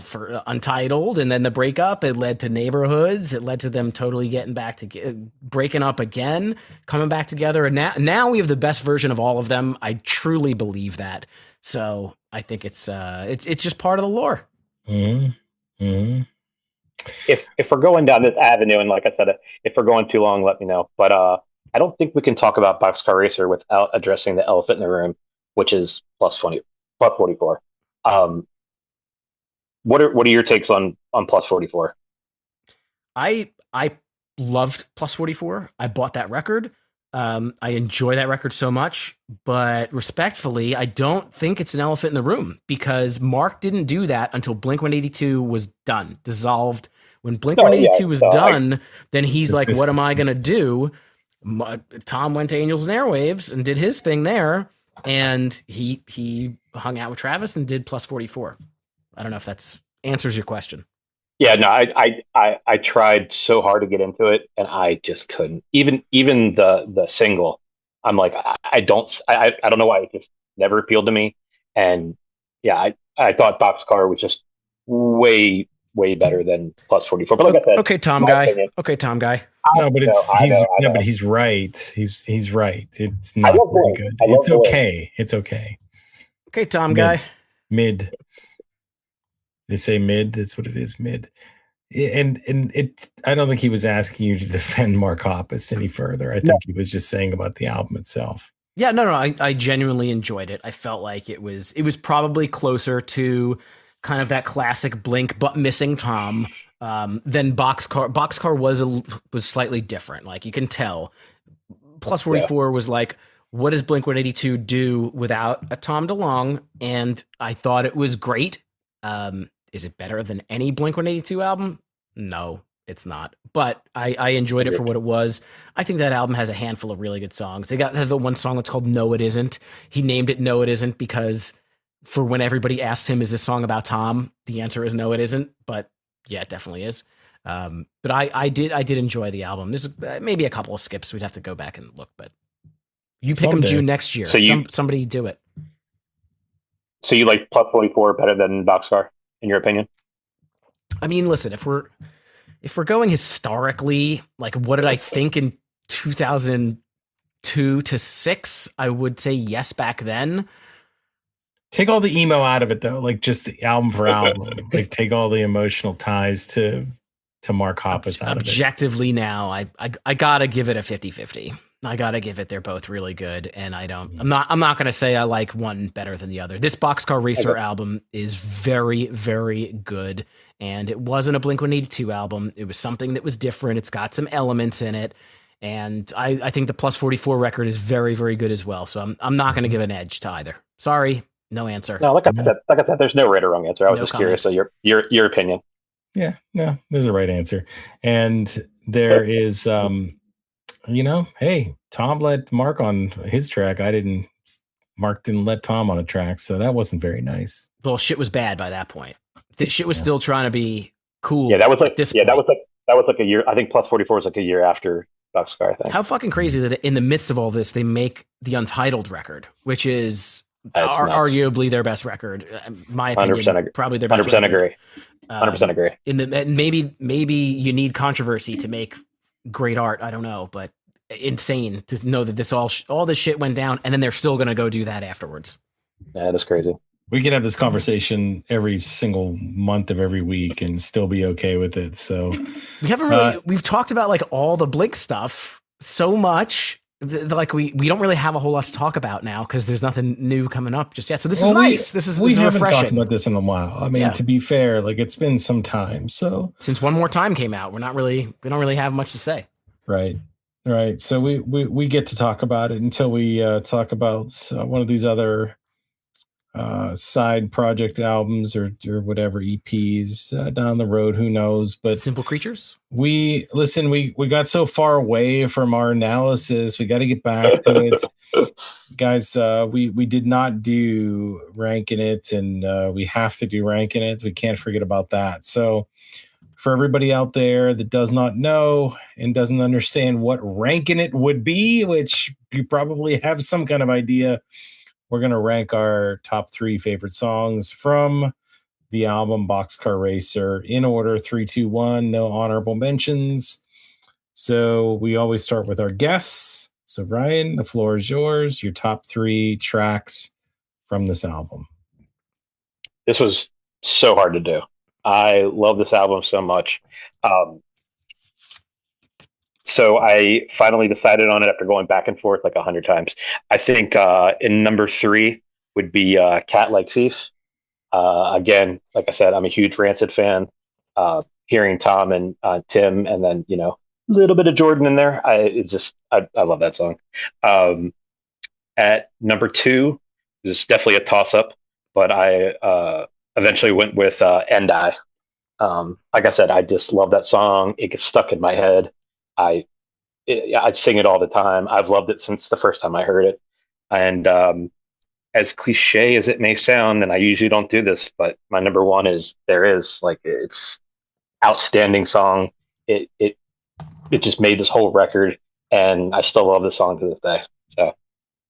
for Untitled, and then the breakup, it led to Neighborhoods. It led to them totally getting back to breaking up again, coming back together. And now we have the best version of all of them. I truly believe that. So I think it's just part of the lore. Mm-hmm. Mm-hmm. If we're going down this avenue, and like I said, if we're going too long, let me know. But I don't think we can talk about Boxcar Racer without addressing the elephant in the room, which is plus 44. What are your takes on plus 44? I loved plus 44. I bought that record. I enjoy that record so much, but respectfully, I don't think it's an elephant in the room, because Mark didn't do that until Blink-182 was done, dissolved. When Blink-182 was done, then he's like, what am I going to do? Tom went to Angels and Airwaves and did his thing there, and he hung out with Travis and did plus 44. I don't know if that answers your question. Yeah, no, I tried so hard to get into it, and I just couldn't. Even the single, I'm like, I don't know why, it just never appealed to me. And yeah, I thought Boxcar was just way better than plus 44. But like I said, okay, Tom guy. Okay, Tom guy. No, but but he's right. He's right. It's not very good. It's okay. It's okay. Okay, Tom guy. Mid. They say mid. That's what it is. Mid. And it. I don't think he was asking you to defend Mark Hoppus any further. I think he was just saying about the album itself. Yeah, no. I genuinely enjoyed it. I felt like it was probably closer to kind of that classic Blink, but missing Tom. Then Boxcar. Boxcar was slightly different. Like, you can tell. Plus 44 was like, what does Blink-182 do without a Tom DeLonge? And I thought it was great. Is it better than any Blink-182 album? No, it's not. But I enjoyed it for what it was. I think that album has a handful of really good songs. They have the one song that's called No It Isn't. He named it No It Isn't because for when everybody asks him, is this song about Tom? The answer is no, it isn't. But yeah, it definitely is. But I did enjoy the album. There's maybe a couple of skips. We'd have to go back and look, but you pick them June next year. So somebody do it. So you like plus 44 better than Boxcar, in your opinion? I mean, listen, if we're if we're going historically, like what did I think in 2002 to 6? I would say yes back then. Take all the emo out of it though, like just the album for album. Like take all the emotional ties to Mark Hoppus out of it. Objectively now, I gotta give it a 50-50. I gotta give it. They're both really good, and I'm not gonna say I like one better than the other. This Boxcar Racer album is very, very good, and it wasn't a Blink-182 album. It was something that was different. It's got some elements in it, and I think the Plus 44 record is very, very good as well. So I'm not gonna give an edge to either. Sorry. No answer. No, like I said, there's no right or wrong answer. I was just curious. So your opinion. Yeah, no, there's a right answer, and there is, hey, Tom let Mark on his track. Mark didn't let Tom on a track, so that wasn't very nice. Well, shit was bad by that point. Shit was still trying to be cool. Yeah, that was like that was like a year. I think Plus 44 was like a year after Boxcar. I think. How fucking crazy that in the midst of all this, they make the Untitled record, which is arguably their best record. My opinion, probably their best. 100% agree. 100% agree. Maybe you need controversy to make great art. I don't know, but insane to know that this all this shit went down, and then they're still going to go do that afterwards. Yeah, that's crazy. We could have this conversation every single month of every week and still be okay with it. So we haven't really. We've talked about like all the Blink stuff so much. Like we don't really have a whole lot to talk about now because there's nothing new coming up just yet. So this is nice. This is haven't refreshing. Talked about this in a while. I mean, to be fair, like it's been some time. So since One More Time came out, we don't really have much to say. Right. So we get to talk about it until we talk about one of these other side project albums or whatever EPs down the road. Who knows? But Simple Creatures. We got so far away from our analysis. We got to get back to it, guys. We did not do Rankin' It, and we have to do Rankin' It. We can't forget about that. So for everybody out there that does not know and doesn't understand what Rankin' It would be, which you probably have some kind of idea, we're going to rank our top 3 favorite songs from the album Boxcar Racer in order 3, 2, 1, no honorable mentions. So we always start with our guests. So Ryan, the floor is yours. Your top 3 tracks from this album. This was so hard to do. I love this album so much. So I finally decided on it after going back and forth like 100 times. I think in number 3 would be Cat Like Thief. Again, like I said, I'm a huge Rancid fan. Hearing Tom and Tim, and then a little bit of Jordan in there, I love that song. At number 2, it was definitely a toss up, but I eventually went with "And I." Like I said, I just love that song. It gets stuck in my head. I'd sing it all the time. I've loved it since the first time I heard it. And as cliche as it may sound, and I usually don't do this, but my number 1 is "There Is." Like, it's outstanding song. It just made this whole record, and I still love the song to this day. So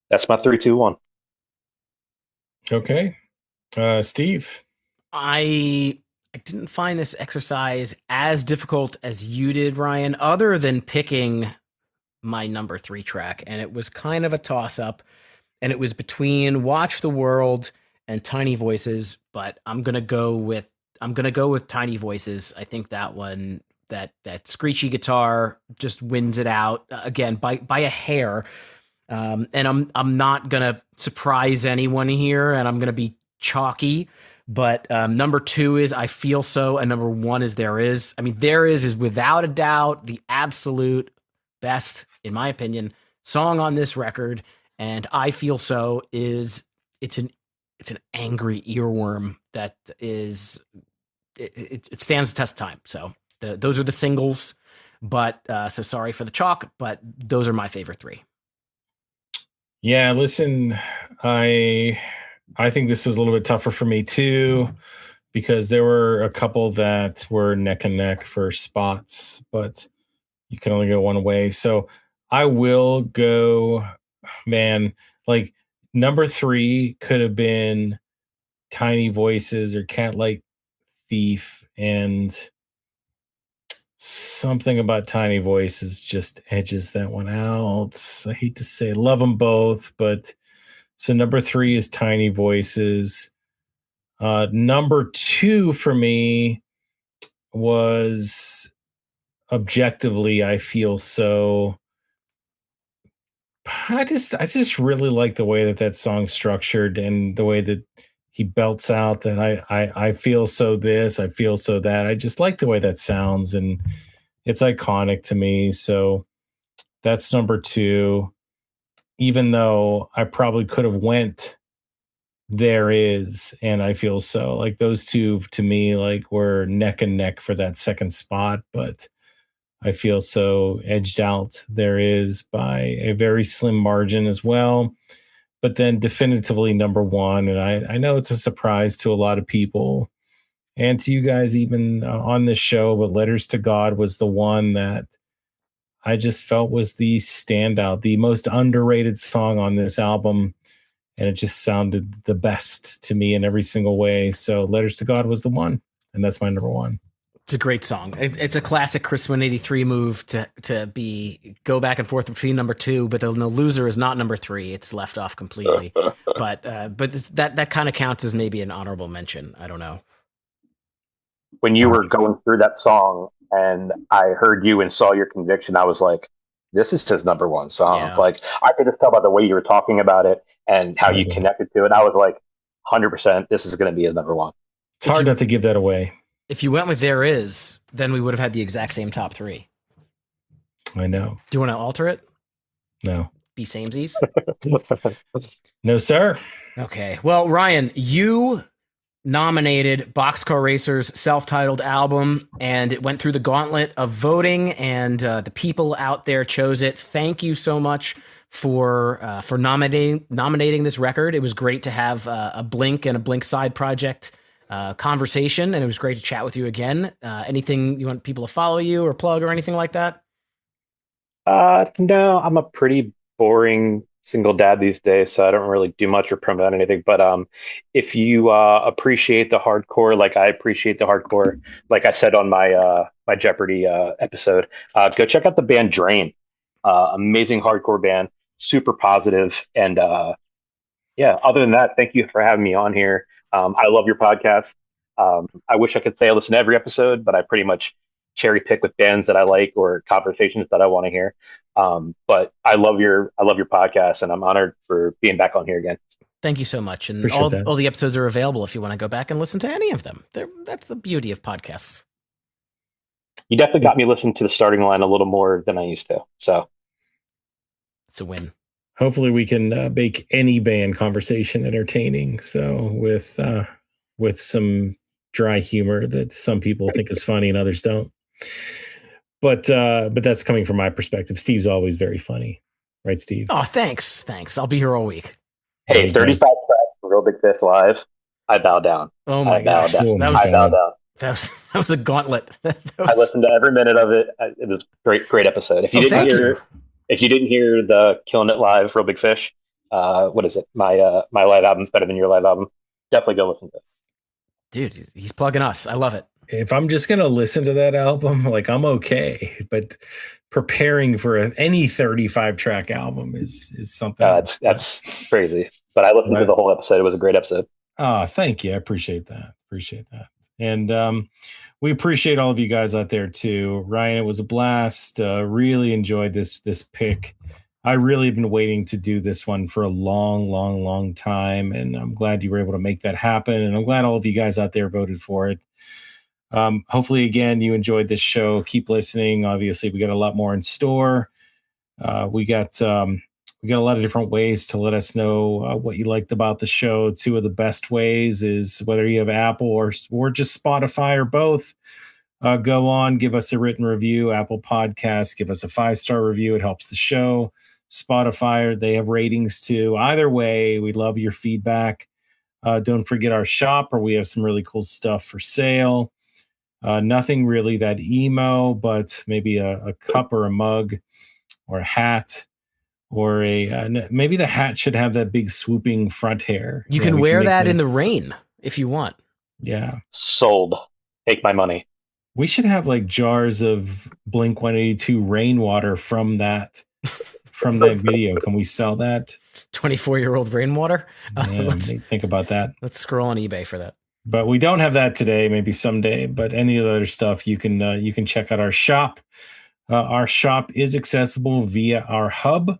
that's my 3, 2, 1. Okay. Steve. I didn't find this exercise as difficult as you did, Ryan, other than picking my number 3 track. And it was kind of a toss up, and it was between Watch the World and Tiny Voices, but I'm going to go with Tiny Voices. I think that one, that screechy guitar just wins it out again by a hair. And I'm not going to surprise anyone here, and I'm going to be chalky. But number 2 is I Feel So, and number 1 is There Is. I mean, There Is without a doubt the absolute best, in my opinion, song on this record. And I Feel So it's an angry earworm that is it stands the test of time. So those are the singles. But so sorry for the chalk, but those are my favorite 3. Yeah, listen, I think this was a little bit tougher for me too, because there were a couple that were neck and neck for spots, but you can only go one way. So I will go, man, like number 3 could have been Tiny Voices or Cat Like Thief, and Something about Tiny Voices just edges that one out. I hate to say, love them both, but so number 3 is Tiny Voices. Number 2 for me was Objectively I Feel So. I just really like the way that song's structured and the way that he belts out that I feel so this, I feel so that. I just like the way that sounds, and it's iconic to me. So that's number 2. Even though I probably could have went There Is and I Feel So, like those two to me like were neck and neck for that second spot, but I Feel So edged out There Is by a very slim margin as well. But then definitively number 1, and I know it's a surprise to a lot of people and to you guys even on this show, but Letters to God was the one that I just felt was the standout, the most underrated song on this album, and it just sounded the best to me in every single way. So Letters to God was the one, and that's my number 1. It's a great song. It's a classic Chris 183 move to go back and forth between number 2, but the loser is not number 3. It's left off completely. but that kind of counts as maybe an honorable mention. I don't know. When you were going through that song and I heard you and saw your conviction, I was like, this is his number 1 song. Yeah. Like, I could just tell by the way you were talking about it and how you connected to it. I was like, 100%, this is going to be his number 1. It's hard not to give that away. If you went with There Is, then we would have had the exact same top 3. I know. Do you want to alter it? No. Be samesies? No, sir. Okay. Well, Ryan, you nominated Boxcar Racer's self-titled album, and it went through the gauntlet of voting, and the people out there chose it. Thank you so much for nominating this record. It was great to have a Blink and a Blink side project conversation, and it was great to chat with you again. Anything you want people to follow you or plug or anything like that? No, I'm a pretty boring single dad these days, so I don't really do much or promote anything. But if you appreciate the hardcore, like I appreciate the hardcore, like I said on my my Jeopardy episode, go check out the band Drain. Amazing hardcore band, super positive, and yeah. Other than that, thank you for having me on here. I love your podcast. I wish I could say I listen to every episode, but I pretty much cherry pick with bands that I like or conversations that I want to hear. But I love your podcast, and I'm honored for being back on here again. Thank you so much. And all the episodes are available if you want to go back and listen to any of them. That's the beauty of podcasts. You definitely got me listening to the Starting Line a little more than I used to. So it's a win. Hopefully we can make any band conversation entertaining. So with some dry humor that some people think is funny and others don't. But that's coming from my perspective. Steve's always very funny, right, Steve? Oh, thanks. I'll be here all week. Hey, 35 tracks for Real Big Fish live. I bow down. Oh my gosh, I bow down. That was a gauntlet. I listened to every minute of it. It was great episode. If you didn't hear the Killing It Live Real Big Fish, what is it? My live album's better than your live album. Definitely go listen to it. Dude, he's plugging us. I love it. If I'm just gonna listen to that album, like I'm okay, but preparing for any 35 track album is something. That's crazy. But I listened to the whole episode. It was a great episode. Oh, thank you. I appreciate that. And we appreciate all of you guys out there too. Ryan, it was a blast. Really enjoyed this pick. I really have been waiting to do this one for a long time, and I'm glad you were able to make that happen. And I'm glad all of you guys out there voted for it. Hopefully, again, you enjoyed this show. Keep listening. Obviously, we got a lot more in store. We got a lot of different ways to let us know what you liked about the show. 2 of the best ways is whether you have Apple or just Spotify or both. Go on, give us a written review. Apple Podcasts, give us a 5-star review. It helps the show. Spotify, they have ratings too. Either way, we love your feedback. Don't forget our shop, where we have some really cool stuff for sale. Nothing really that emo, but maybe a cup or a mug or a hat. Or maybe the hat should have that big swooping front hair. You can wear that in the rain if you want. Yeah. Sold. Take my money. We should have like jars of Blink 182 rainwater from that video. Can we sell that? 24-year-old rainwater. Yeah, think about that. Let's scroll on eBay for that. But we don't have that today. Maybe someday. But any of the other stuff, you can check out our shop. Our shop is accessible via our hub,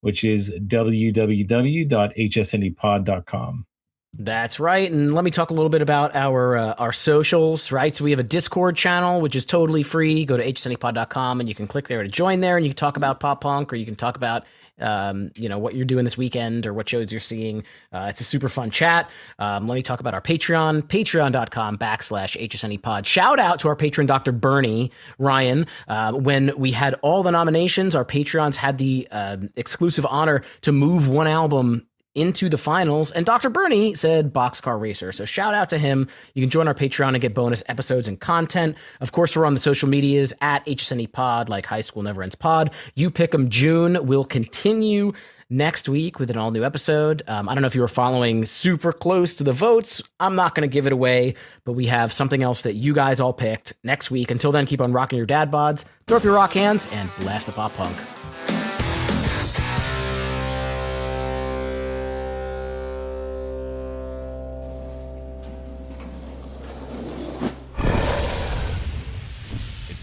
which is www.hsndpod.com. That's right. And let me talk a little bit about our socials, right? So we have a Discord channel, which is totally free. Go to hsndpod.com and you can click there to join there, and you can talk about pop punk, or you can talk about what you're doing this weekend or what shows you're seeing. It's a super fun chat. Let me talk about our Patreon, patreon.com/hsndpod. Shout out to our patron, Dr. Bernie Ryan. When we had all the nominations, our Patreons had the exclusive honor to move one album into the finals, and Dr. Bernie said Boxcar Racer. So shout out to him. You can join our Patreon and get bonus episodes and content. Of course, we're on the social medias at HSNEpod, like High School Never Ends Pod. You Pick 'em June will continue next week with an all new episode. I don't know if you were following super close to the votes. I'm not going to give it away, but we have something else that you guys all picked next week. Until then, keep on rocking your dad bods, throw up your rock hands, and blast the pop punk.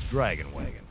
Dragon Wagon.